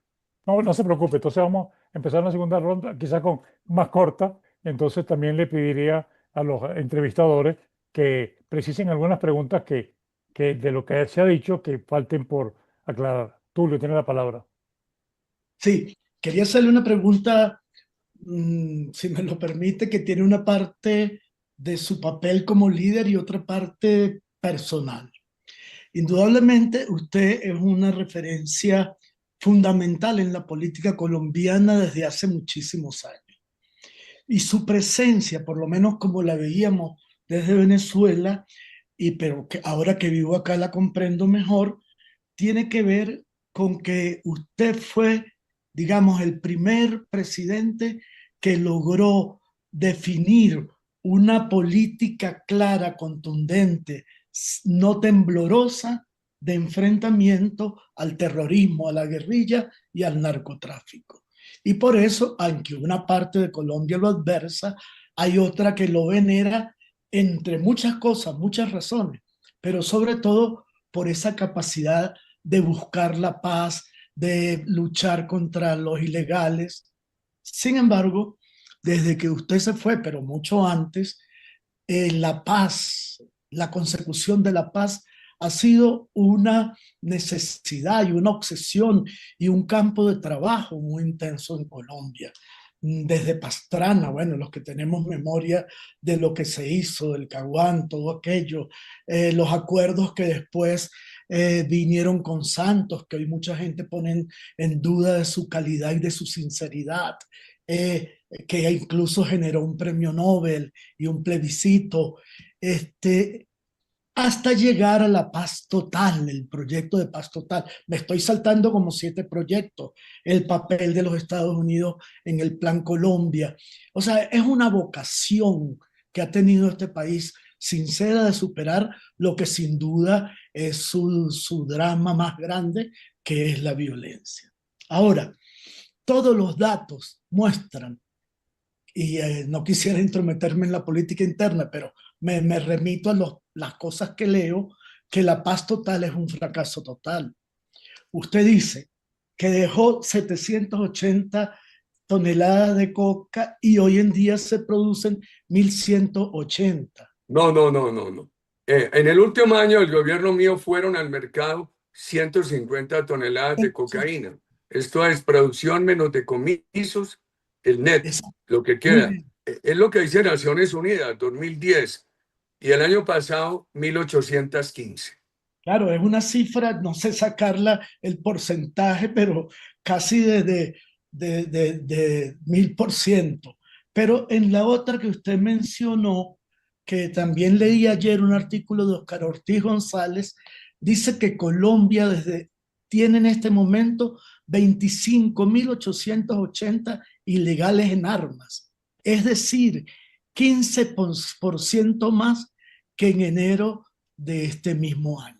No, no se preocupe, entonces vamos a empezar una segunda ronda, quizás con más corta. Entonces también le pediría a los entrevistadores que precisen algunas preguntas que de lo que se ha dicho que falten por aclarar. Tulio, tiene la palabra. Sí, quería hacerle una pregunta, si me lo permite, que tiene una parte de su papel como líder y otra parte personal. Indudablemente, usted es una referencia fundamental en la política colombiana desde hace muchísimos años. Y su presencia, por lo menos como la veíamos desde Venezuela, pero que ahora que vivo acá la comprendo mejor, tiene que ver con que usted fue, digamos, el primer presidente que logró definir una política clara, contundente, no temblorosa, de enfrentamiento al terrorismo, a la guerrilla y al narcotráfico. Y por eso, aunque una parte de Colombia lo adversa, hay otra que lo venera, entre muchas cosas, muchas razones, pero sobre todo por esa capacidad de buscar la paz, de luchar contra los ilegales. Sin embargo, desde que usted se fue, pero mucho antes, la paz, la consecución de la paz ha sido una necesidad y una obsesión y un campo de trabajo muy intenso en Colombia. Desde Pastrana, bueno, los que tenemos memoria de lo que se hizo, del Caguán, todo aquello, los acuerdos que después vinieron con Santos, que hoy mucha gente pone en duda de su calidad y de su sinceridad, que incluso generó un premio Nobel y un plebiscito, hasta llegar a la paz total, el proyecto de paz total. Me estoy saltando como 7 proyectos, el papel de los Estados Unidos en el Plan Colombia. O sea, es una vocación que ha tenido este país sincera de superar lo que sin duda es su drama más grande, que es la violencia. Ahora, todos los datos muestran, y no quisiera intrometerme en la política interna, pero me remito a las cosas que leo, que la paz total es un fracaso total. Usted dice que dejó 780 toneladas de coca y hoy en día se producen 1.180. No, no, no, no, no. En el último año el gobierno mío fueron al mercado 150 toneladas de cocaína. Esto es producción menos decomisos, el net, Exacto. lo que Muy queda. bien. Es lo que dice Naciones Unidas, 2010. Y el año pasado, 1815. Claro, es una cifra, no sé sacarla el porcentaje, pero casi de 1.000%. Pero en la otra que usted mencionó, que también leí ayer un artículo de Oscar Ortiz González, dice que Colombia tiene en este momento 25.880 ilegales en armas. Es decir, 15% más que en enero de este mismo año.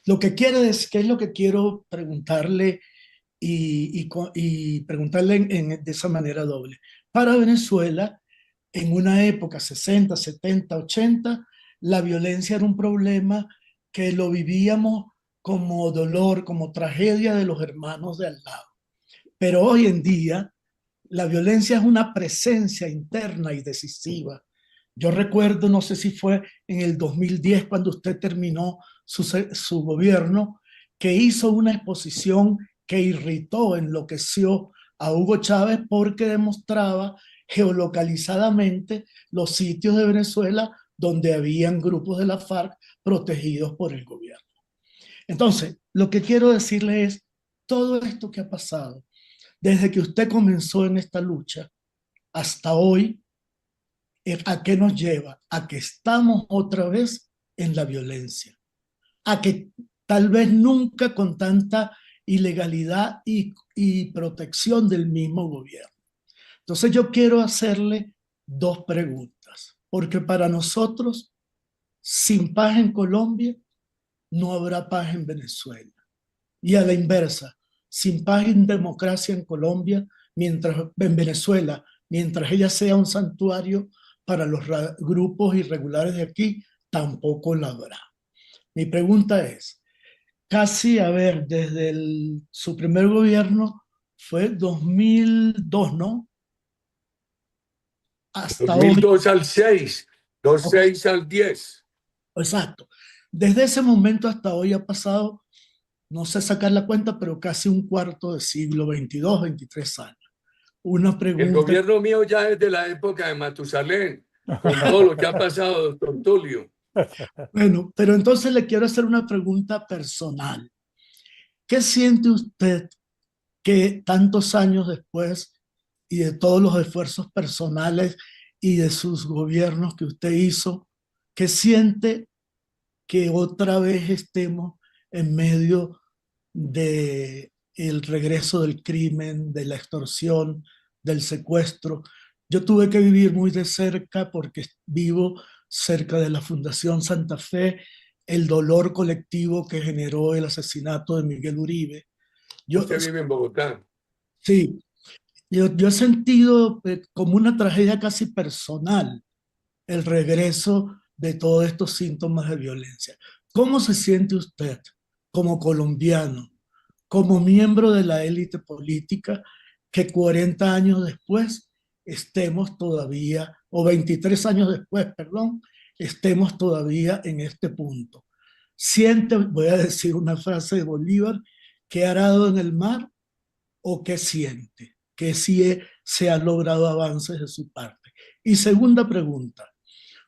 Lo que quiere decir, ¿qué es lo que quiero preguntarle y preguntarle de esa manera doble? Para Venezuela, en una época 60, 70, 80, la violencia era un problema que lo vivíamos como dolor, como tragedia de los hermanos de al lado. Pero hoy en día, la violencia es una presencia interna y decisiva. Yo recuerdo, no sé si fue en el 2010 cuando usted terminó su gobierno, que hizo una exposición que irritó, enloqueció a Hugo Chávez porque demostraba geolocalizadamente los sitios de Venezuela donde habían grupos de la FARC protegidos por el gobierno. Entonces, lo que quiero decirle es, todo esto que ha pasado, desde que usted comenzó en esta lucha hasta hoy, ¿a qué nos lleva? A que estamos otra vez en la violencia, a que tal vez nunca con tanta ilegalidad y protección del mismo gobierno. Entonces yo quiero hacerle dos preguntas, porque para nosotros, sin paz en Colombia, no habrá paz en Venezuela. Y a la inversa, sin paz y democracia en Colombia, mientras en Venezuela, mientras ella sea un santuario para los grupos irregulares de aquí, tampoco la habrá. Mi pregunta es, casi, a ver, desde su primer gobierno fue 2002, ¿no? Hasta hoy. 2002 al 6, Ok, 2006 al 10. exacto. Desde ese momento hasta hoy ha pasado, no sé sacar la cuenta, pero casi un cuarto de siglo, 22, 23 años. Una El pregunta. gobierno mío ya es de la época de Matusalén, con todo lo que ha pasado, doctor Tulio. Bueno, pero entonces le quiero hacer una pregunta personal. ¿Qué siente usted que tantos años después y de todos los esfuerzos personales y de sus gobiernos que usted hizo, qué siente que otra vez estemos en medio de el regreso del crimen, de la extorsión, del secuestro? Yo tuve que vivir muy de cerca porque vivo cerca de la Fundación Santa Fe, el dolor colectivo que generó el asesinato de Miguel Uribe. Yo, Usted vive en Bogotá. sí, yo he sentido como una tragedia casi personal el regreso de todos estos síntomas de violencia. ¿Cómo se siente usted como colombiano, como miembro de la élite política, que 40 años después estemos todavía, o 23 años después, perdón, estemos todavía en este punto? Siente, voy a decir una frase de Bolívar, que ha arado en el mar o qué siente, que si se ha logrado avances de su parte. Y segunda pregunta,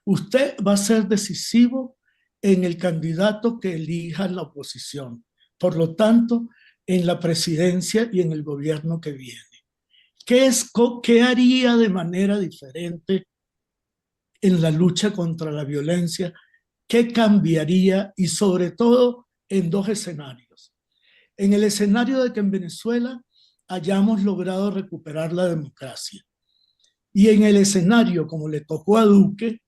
usted va a ser decisivo en el candidato que elija la oposición, por lo tanto, en la presidencia y en el gobierno que viene. ¿Qué haría de manera diferente en la lucha contra la violencia? ¿Qué cambiaría? Y sobre todo en dos escenarios. En el escenario de que en Venezuela hayamos logrado recuperar la democracia. Y en el escenario, como le tocó a Duque,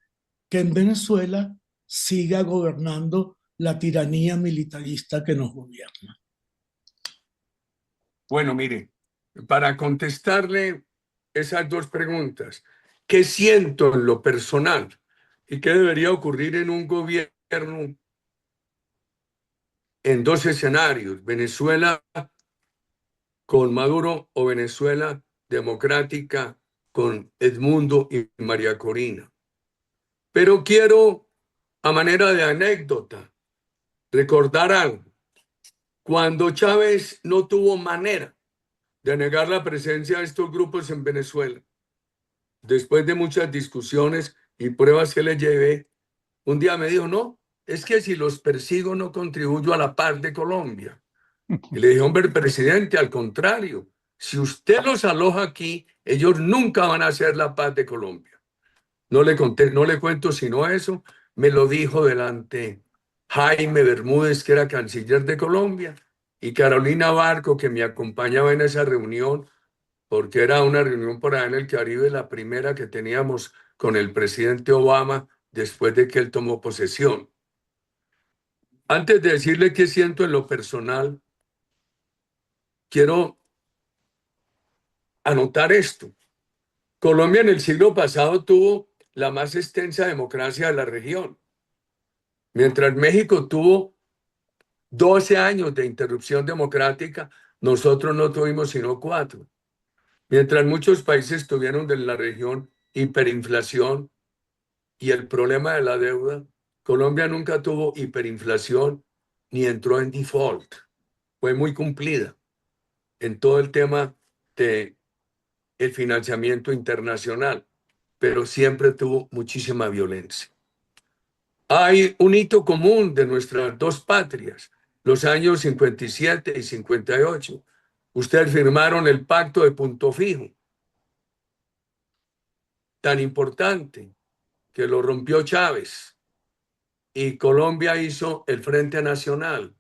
que en Venezuela siga gobernando la tiranía militarista que nos gobierna. Bueno, mire, para contestarle esas dos preguntas, ¿qué siento en lo personal y qué debería ocurrir en un gobierno en dos escenarios? Venezuela con Maduro o Venezuela democrática con Edmundo y María Corina. Pero quiero, a manera de anécdota, recordar algo. Cuando Chávez no tuvo manera de negar la presencia de estos grupos en Venezuela, después de muchas discusiones y pruebas que le llevé, un día me dijo, no, es que si los persigo no contribuyo a la paz de Colombia. Y le dije, hombre, presidente, al contrario, si usted los aloja aquí, ellos nunca van a hacer la paz de Colombia. No le conté, no le cuento sino eso, me lo dijo delante Jaime Bermúdez, que era canciller de Colombia, y Carolina Barco, que me acompañaba en esa reunión, porque era una reunión por allá en el Caribe, la primera que teníamos con el presidente Obama después de que él tomó posesión. Antes de decirle qué siento en lo personal, quiero anotar esto. Colombia en el siglo pasado tuvo la más extensa democracia de la región, mientras México tuvo 12 años de interrupción democrática, nosotros no tuvimos sino 4. Mientras muchos países tuvieron de la región hiperinflación y el problema de la deuda, Colombia nunca tuvo hiperinflación ni entró en default. Fue muy cumplida en todo el tema de el financiamiento internacional, pero siempre tuvo muchísima violencia. Hay un hito común de nuestras dos patrias, los años 57 y 58. Ustedes firmaron el pacto de Punto Fijo, tan importante, que lo rompió Chávez, y Colombia hizo el Frente Nacional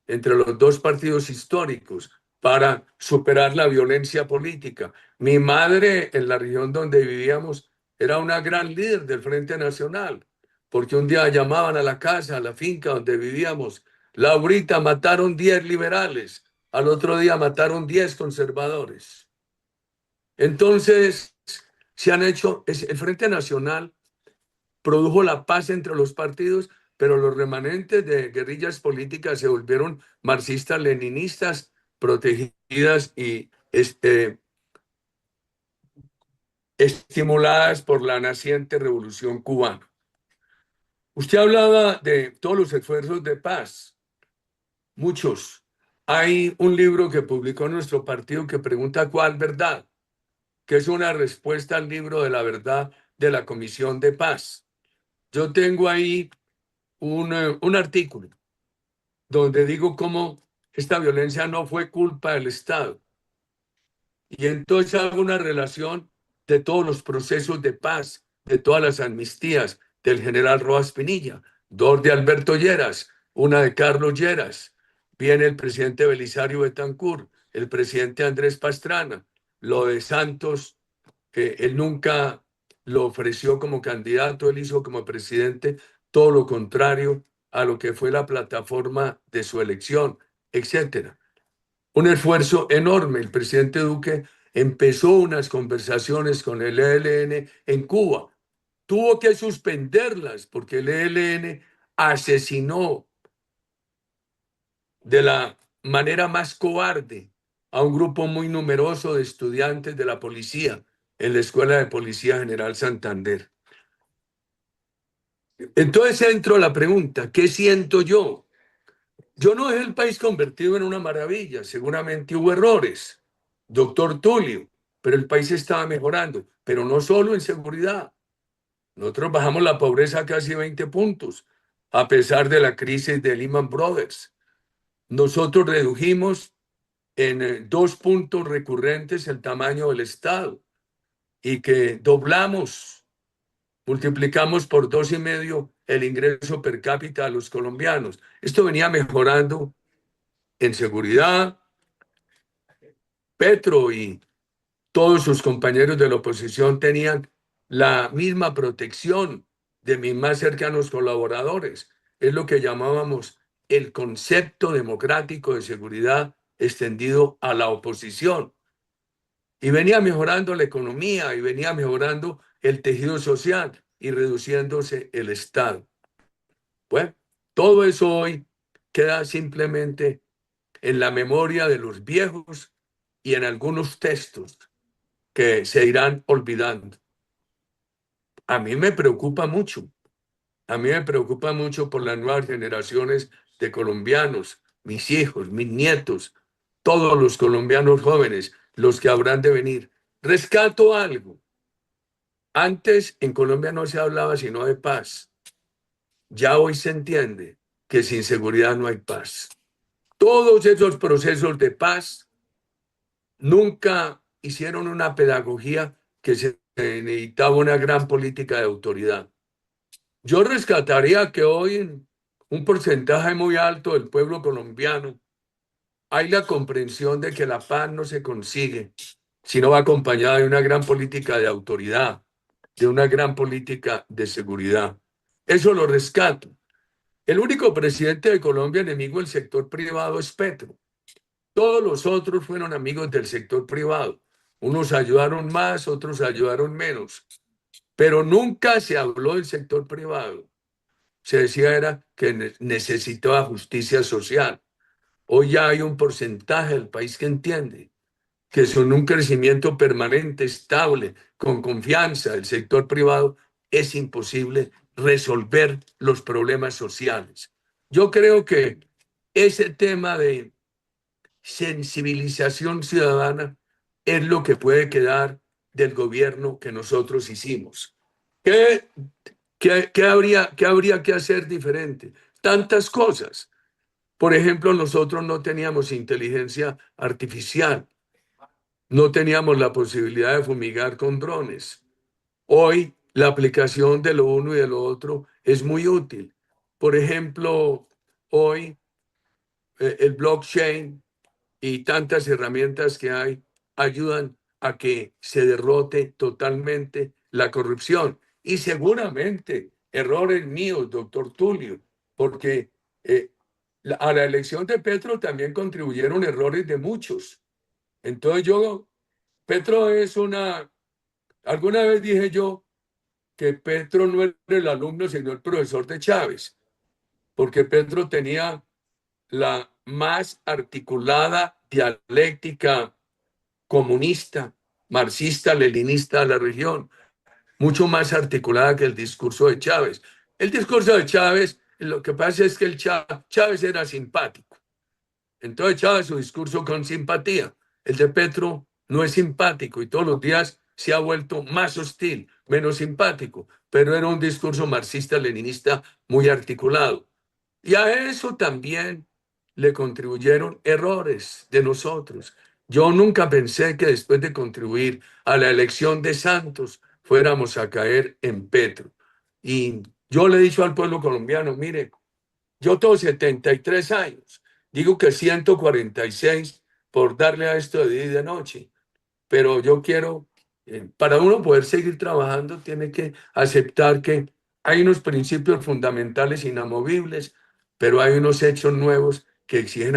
entre los dos partidos históricos para superar la violencia política. Mi madre, en la región donde vivíamos, era una gran líder del Frente Nacional, porque un día llamaban a la casa, a la finca donde vivíamos, Laurita, mataron 10 liberales, al otro día mataron 10 conservadores. Entonces, se han hecho, el Frente Nacional produjo la paz entre los partidos, pero los remanentes de guerrillas políticas se volvieron marxistas, leninistas, protegidas y estimuladas por la naciente revolución cubana. Usted hablaba de todos los esfuerzos de paz, muchos. Hay un libro que publicó nuestro partido que pregunta ¿cuál verdad? Que es una respuesta al libro de la verdad de la Comisión de Paz. Yo tengo ahí un artículo donde digo cómo esta violencia no fue culpa del Estado. Y entonces hago una relación de todos los procesos de paz, de todas las amnistías del general Rojas Pinilla, dos de Alberto Lleras, una de Carlos Lleras, viene el presidente Belisario Betancur, el presidente Andrés Pastrana, lo de Santos, que él nunca lo ofreció como candidato, él hizo como presidente todo lo contrario a lo que fue la plataforma de su elección, etcétera. Un esfuerzo enorme. El presidente Duque empezó unas conversaciones con el ELN en Cuba. Tuvo que suspenderlas porque el ELN asesinó de la manera más cobarde a un grupo muy numeroso de estudiantes de la policía en la Escuela de Policía General Santander. Entonces entro a la pregunta, ¿qué siento yo? Yo no dejé el país convertido en una maravilla, seguramente hubo errores, doctor Tulio, pero el país estaba mejorando, pero no solo en seguridad. Nosotros bajamos la pobreza a casi 20 puntos, a pesar de la crisis de Lehman Brothers. Nosotros redujimos en 2 puntos recurrentes el tamaño del Estado y que doblamos, multiplicamos por 2,5 el ingreso per cápita a los colombianos. Esto venía mejorando en seguridad. Petro y todos sus compañeros de la oposición tenían la misma protección de mis más cercanos colaboradores. Es lo que llamábamos el concepto democrático de seguridad extendido a la oposición. Y venía mejorando la economía y venía mejorando el tejido social y reduciéndose el Estado. Bueno, todo eso hoy queda simplemente en la memoria de los viejos y en algunos textos, que se irán olvidando. A mí me preocupa mucho. A mí me preocupa mucho por las nuevas generaciones de colombianos, mis hijos, mis nietos, todos los colombianos jóvenes, los que habrán de venir. Rescato algo. Antes en Colombia no se hablaba sino de paz. Ya hoy se entiende que sin seguridad no hay paz. Todos esos procesos de paz nunca hicieron una pedagogía que se necesitaba una gran política de autoridad. Yo rescataría que hoy en un porcentaje muy alto del pueblo colombiano hay la comprensión de que la paz no se consigue si no va acompañada de una gran política de autoridad, de una gran política de seguridad. Eso lo rescato. El único presidente de Colombia enemigo del sector privado es Petro. Todos los otros fueron amigos del sector privado. Unos ayudaron más, otros ayudaron menos. Pero nunca se habló del sector privado. Se decía era que necesitaba justicia social. Hoy ya hay un porcentaje del país que entiende que son un crecimiento permanente, estable, con confianza del sector privado, es imposible resolver los problemas sociales. Yo creo que ese tema de sensibilización ciudadana es lo que puede quedar del gobierno que nosotros hicimos. ¿Qué, qué habría que hacer diferente? Tantas cosas. Por ejemplo, nosotros no teníamos inteligencia artificial, no teníamos la posibilidad de fumigar con drones. Hoy la aplicación de lo uno y de lo otro es muy útil. Por ejemplo, hoy el blockchain y tantas herramientas que hay ayudan a que se derrote totalmente la corrupción. Y seguramente errores míos, doctor Tulio, porque a la elección de Petro también contribuyeron errores de muchos. Entonces Petro es alguna vez dije yo que Petro no era el alumno, sino el profesor de Chávez, porque Petro tenía la más articulada dialéctica comunista, marxista, leninista de la región, mucho más articulada que el discurso de Chávez. El discurso de Chávez, lo que pasa es que Chávez era simpático. Entonces Chávez su discurso con simpatía. El de Petro no es simpático y todos los días se ha vuelto más hostil, menos simpático, pero era un discurso marxista-leninista muy articulado. Y a eso también le contribuyeron errores de nosotros. Yo nunca pensé que después de contribuir a la elección de Santos fuéramos a caer en Petro. Y yo le he dicho al pueblo colombiano, mire, yo tengo 73 años, digo que 146 por darle a esto de día y de noche, pero yo quiero, para uno poder seguir trabajando, tiene que aceptar que hay unos principios fundamentales inamovibles, pero hay unos hechos nuevos que exigen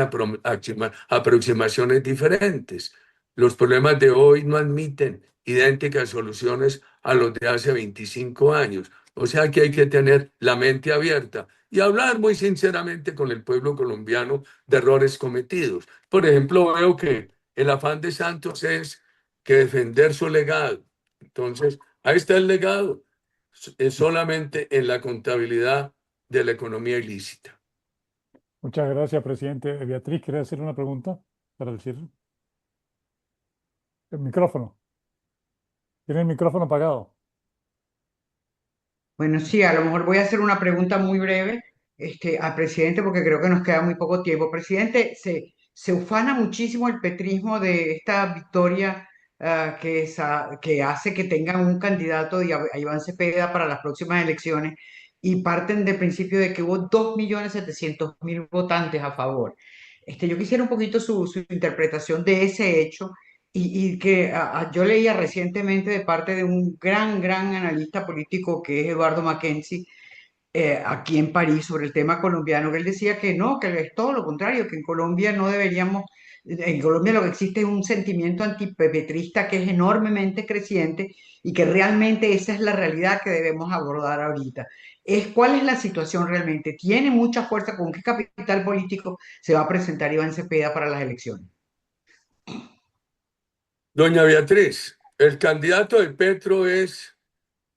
aproximaciones diferentes. Los problemas de hoy no admiten idénticas soluciones a los de hace 25 años. O sea que hay que tener la mente abierta y hablar muy sinceramente con el pueblo colombiano de errores cometidos. Por ejemplo, veo que el afán de Santos es que defender su legado. Entonces, ahí está el legado, es solamente en la contabilidad de la economía ilícita. Muchas gracias, presidente. Beatriz, ¿quiere hacer una pregunta para decir el micrófono? Tiene el micrófono apagado. Bueno, sí, a lo mejor voy a hacer una pregunta muy breve al presidente porque creo que nos queda muy poco tiempo. Presidente, se ufana muchísimo el petrismo de esta victoria que hace que tengan un candidato a Iván Cepeda para las próximas elecciones y parten del principio de que hubo 2.700.000 votantes a favor. Yo quisiera un poquito su interpretación de ese hecho y que yo leía recientemente de parte de un gran analista político que es Eduardo Mackenzie, aquí en París, sobre el tema colombiano, que él decía que no, que es todo lo contrario, que en Colombia no deberíamos, en Colombia lo que existe es un sentimiento antipetrista que es enormemente creciente y que realmente esa es la realidad que debemos abordar ahorita. ¿Cuál es la situación realmente? ¿Tiene mucha fuerza? ¿Con qué capital político se va a presentar Iván Cepeda para las elecciones? Doña Beatriz, El candidato de Petro es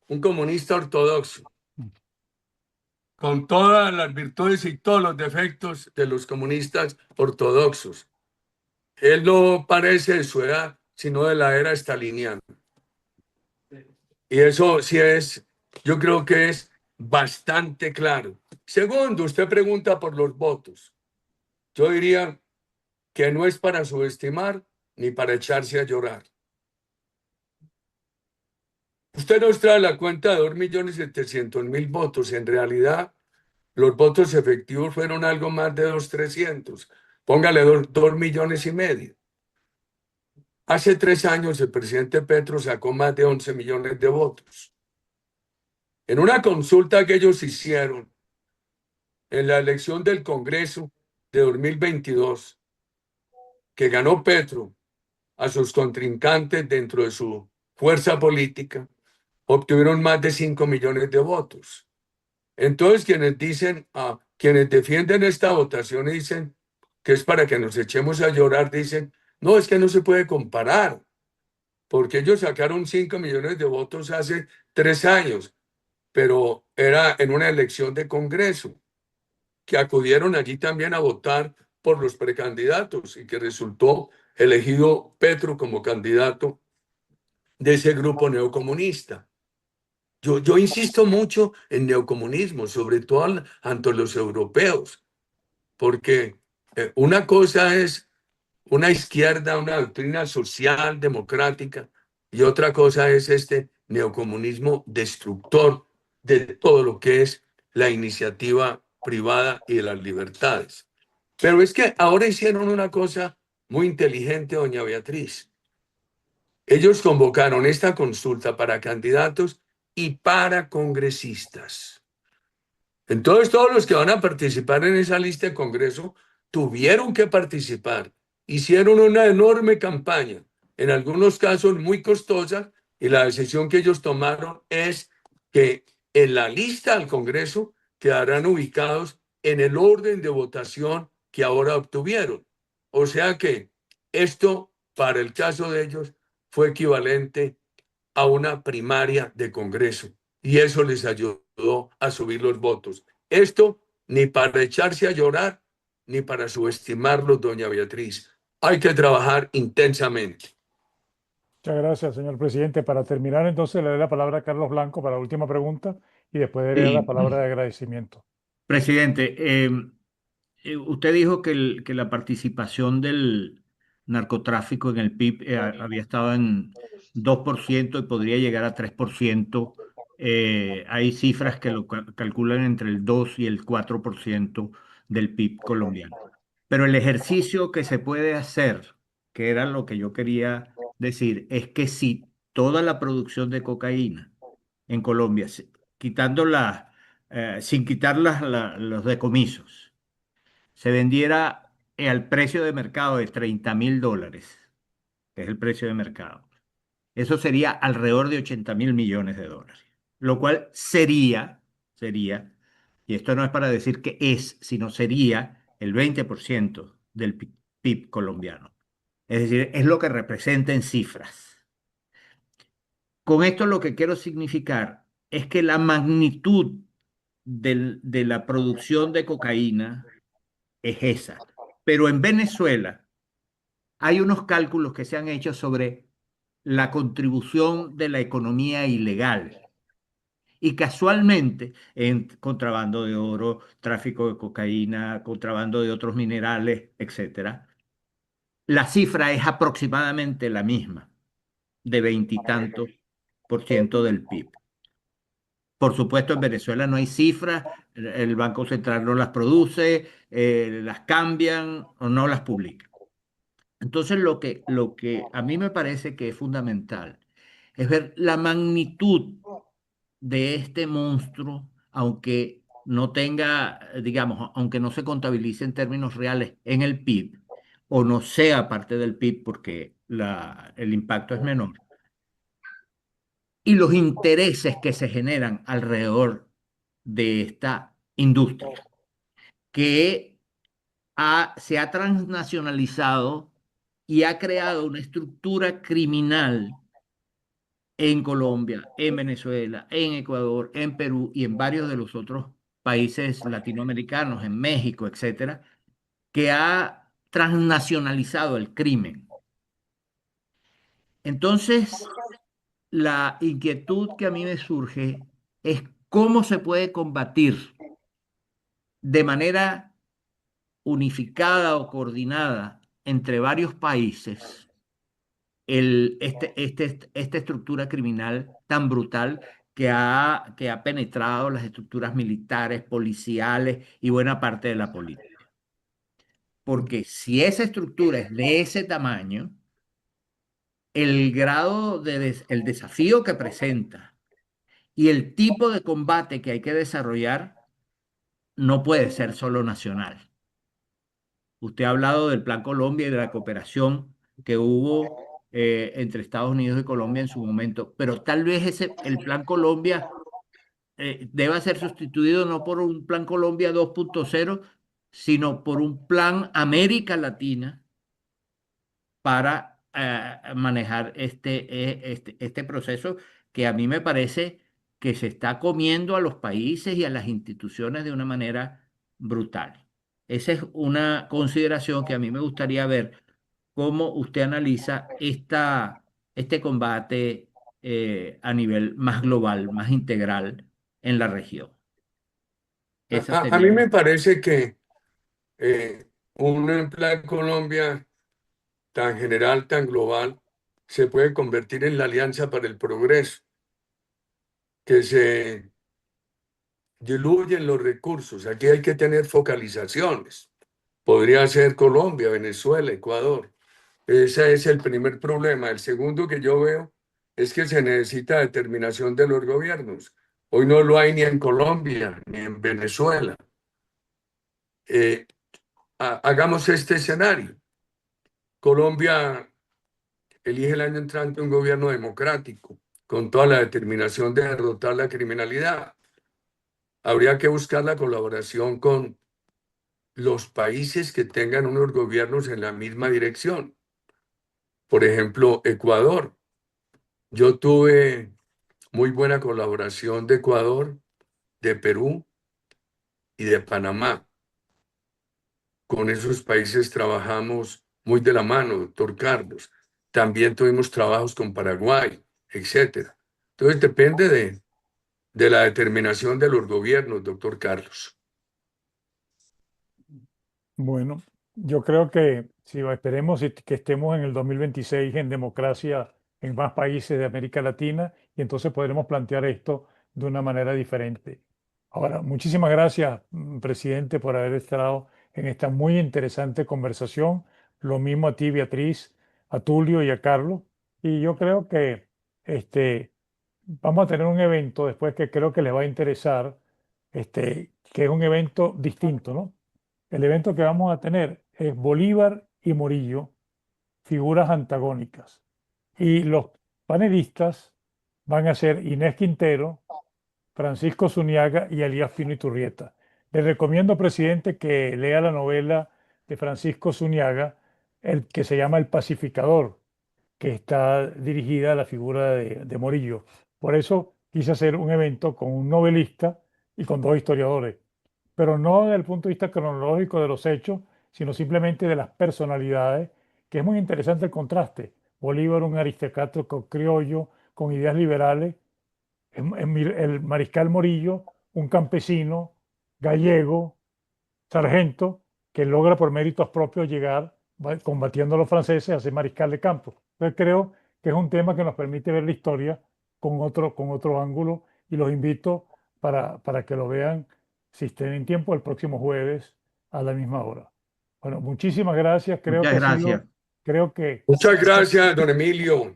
un comunista ortodoxo, con todas las virtudes y todos los defectos de los comunistas ortodoxos. Él no parece de su edad, sino de la era staliniana. Y eso sí es, yo creo que es bastante claro. Segundo, usted pregunta por los votos. Yo diría que no es para subestimar ni para echarse a llorar. Usted nos trae la cuenta de 2.700.000 votos. En realidad, los votos efectivos fueron algo más de 2.300.000. Póngale 2,5 millones. Hace 3 años el presidente Petro sacó más de 11 millones de votos. En una consulta que ellos hicieron en la elección del Congreso de 2022, que ganó Petro a sus contrincantes dentro de su fuerza política, obtuvieron más de 5 millones de votos. Entonces, quienes defienden esta votación y dicen que es para que nos echemos a llorar, dicen, no, es que no se puede comparar, porque ellos sacaron 5 millones de votos hace 3 años, pero era en una elección de Congreso, que acudieron allí también a votar por los precandidatos y que resultó elegido Petro como candidato de ese grupo neocomunista. Yo insisto mucho en neocomunismo, sobre todo ante los europeos, porque una cosa es una izquierda, una doctrina social, democrática, y otra cosa es este neocomunismo destructor de todo lo que es la iniciativa privada y de las libertades. Pero es que ahora hicieron una cosa muy inteligente, doña Beatriz. Ellos convocaron esta consulta para candidatos y para congresistas. Entonces, todos los que van a participar en esa lista de Congreso tuvieron que participar. Hicieron una enorme campaña, en algunos casos muy costosa, y la decisión que ellos tomaron es que en la lista al Congreso quedarán ubicados en el orden de votación que ahora obtuvieron. O sea que esto, para el caso de ellos, fue equivalente a una primaria de Congreso y eso les ayudó a subir los votos. Esto ni para echarse a llorar ni para subestimarlos, doña Beatriz. Hay que trabajar intensamente. Muchas gracias, señor presidente. Para terminar, entonces, le doy la palabra a Carlos Blanco para la última pregunta y después daré la Sí, palabra de agradecimiento. presidente, usted dijo que la participación del narcotráfico en el PIB había estado en 2% y podría llegar a 3%. Hay cifras que lo calculan entre el 2 y el 4% del PIB colombiano. Pero el ejercicio que se puede hacer, que era lo que yo quería decir, es que si toda la producción de cocaína en Colombia, quitando sin quitar los decomisos, se vendiera al precio de mercado de $30.000, que es el precio de mercado, eso sería alrededor de $80.000 millones, lo cual sería, y esto no es para decir que es, sino sería el 20% del PIB colombiano. Es decir, es lo que representa en cifras. Con esto lo que quiero significar es que la magnitud de la producción de cocaína es esa. Pero en Venezuela hay unos cálculos que se han hecho sobre la contribución de la economía ilegal. Y casualmente, en contrabando de oro, tráfico de cocaína, contrabando de otros minerales, etcétera, la cifra es aproximadamente la misma, de veintitantos por ciento del PIB. Por supuesto, en Venezuela no hay cifras, el Banco Central no las produce, las cambian o no las publica. Entonces, lo que a mí me parece que es fundamental es ver la magnitud de este monstruo, aunque no tenga, digamos, aunque no se contabilice en términos reales en el PIB, o no sea parte del PIB porque el impacto es menor, y los intereses que se generan alrededor de esta industria, que se ha transnacionalizado y ha creado una estructura criminal en Colombia, en Venezuela, en Ecuador, en Perú y en varios de los otros países latinoamericanos, en México, etcétera, que ha transnacionalizado el crimen. Entonces, la inquietud que a mí me surge es cómo se puede combatir de manera unificada o coordinada entre varios países esta estructura criminal tan brutal que ha penetrado las estructuras militares, policiales y buena parte de la política. Porque si esa estructura es de ese tamaño, el grado el desafío que presenta y el tipo de combate que hay que desarrollar no puede ser solo nacional. Usted ha hablado del Plan Colombia y de la cooperación que hubo entre Estados Unidos y Colombia en su momento, pero tal vez el Plan Colombia deba ser sustituido no por un Plan Colombia 2.0, sino por un Plan América Latina para manejar este proceso que a mí me parece que se está comiendo a los países y a las instituciones de una manera brutal. Esa es una consideración que a mí me gustaría ver cómo usted analiza este combate a nivel más global, más integral en la región. Esa A mí sería. me parece que un plan Colombia tan general, tan global, se puede convertir en la Alianza para el Progreso, que se diluyen los recursos. Aquí hay que tener focalizaciones. Podría ser Colombia, Venezuela, Ecuador. Ese es el primer problema. El segundo que yo veo es que se necesita determinación de los gobiernos. Hoy no lo hay ni en Colombia, ni en Venezuela. Hagamos este escenario. Colombia elige el año entrante un gobierno democrático, con toda la determinación de derrotar la criminalidad. Habría que buscar la colaboración con los países que tengan unos gobiernos en la misma dirección. Por ejemplo, Ecuador. Yo tuve muy buena colaboración de Ecuador, de Perú y de Panamá. Con esos países trabajamos muy de la mano, doctor Carlos. También tuvimos trabajos con Paraguay, etcétera. Entonces depende de la determinación de los gobiernos, doctor Carlos. Bueno, yo creo que si esperemos que estemos en el 2026 en democracia en más países de América Latina y entonces podremos plantear esto de una manera diferente. Ahora, muchísimas gracias, presidente, por haber estado en esta muy interesante conversación. Lo mismo a ti, Beatriz, a Tulio y a Carlos. Y yo creo que vamos a tener un evento después que creo que les va a interesar, que es un evento distinto, ¿no? El evento que vamos a tener es Bolívar y Morillo, figuras antagónicas. Y los panelistas van a ser Inés Quintero, Francisco Zuniaga y Elías Pino Iturrieta. Les recomiendo, presidente, que lea la novela de Francisco Zuniaga, el que se llama El Pacificador, que está dirigida a la figura de Morillo. Por eso quise hacer un evento con un novelista y con dos historiadores, pero no desde el punto de vista cronológico de los hechos, sino simplemente de las personalidades, que es muy interesante el contraste. Bolívar, un aristoкраta criollo con ideas liberales, el mariscal Morillo, un campesino gallego, sargento, que logra por méritos propios llegar, combatiendo a los franceses, a ser mariscal de campo. Entonces creo que es un tema que nos permite ver la historia con otro ángulo y los invito para que lo vean si tienen tiempo el próximo jueves a la misma hora. Bueno, muchísimas gracias. Creo Muchas que gracias. Muchas gracias, don Emilio,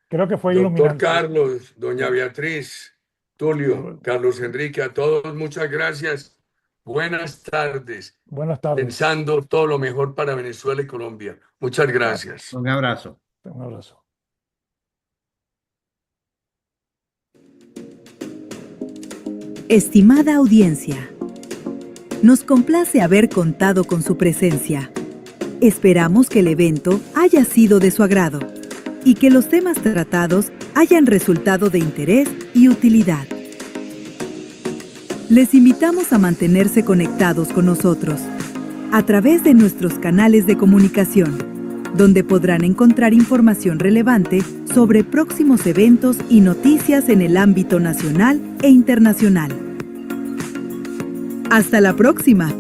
creo que fue doctor iluminante. Carlos, doña Beatriz, Tulio, Carlos Enrique, a todos muchas gracias. Buenas tardes. Buenas tardes. Pensando todo lo mejor para Venezuela y Colombia. Muchas gracias. Un abrazo. Un abrazo. Estimada audiencia, nos complace haber contado con su presencia. Esperamos que el evento haya sido de su agrado y que los temas tratados hayan resultado de interés y utilidad. Les invitamos a mantenerse conectados con nosotros a través de nuestros canales de comunicación, donde podrán encontrar información relevante sobre próximos eventos y noticias en el ámbito nacional e internacional. ¡Hasta la próxima!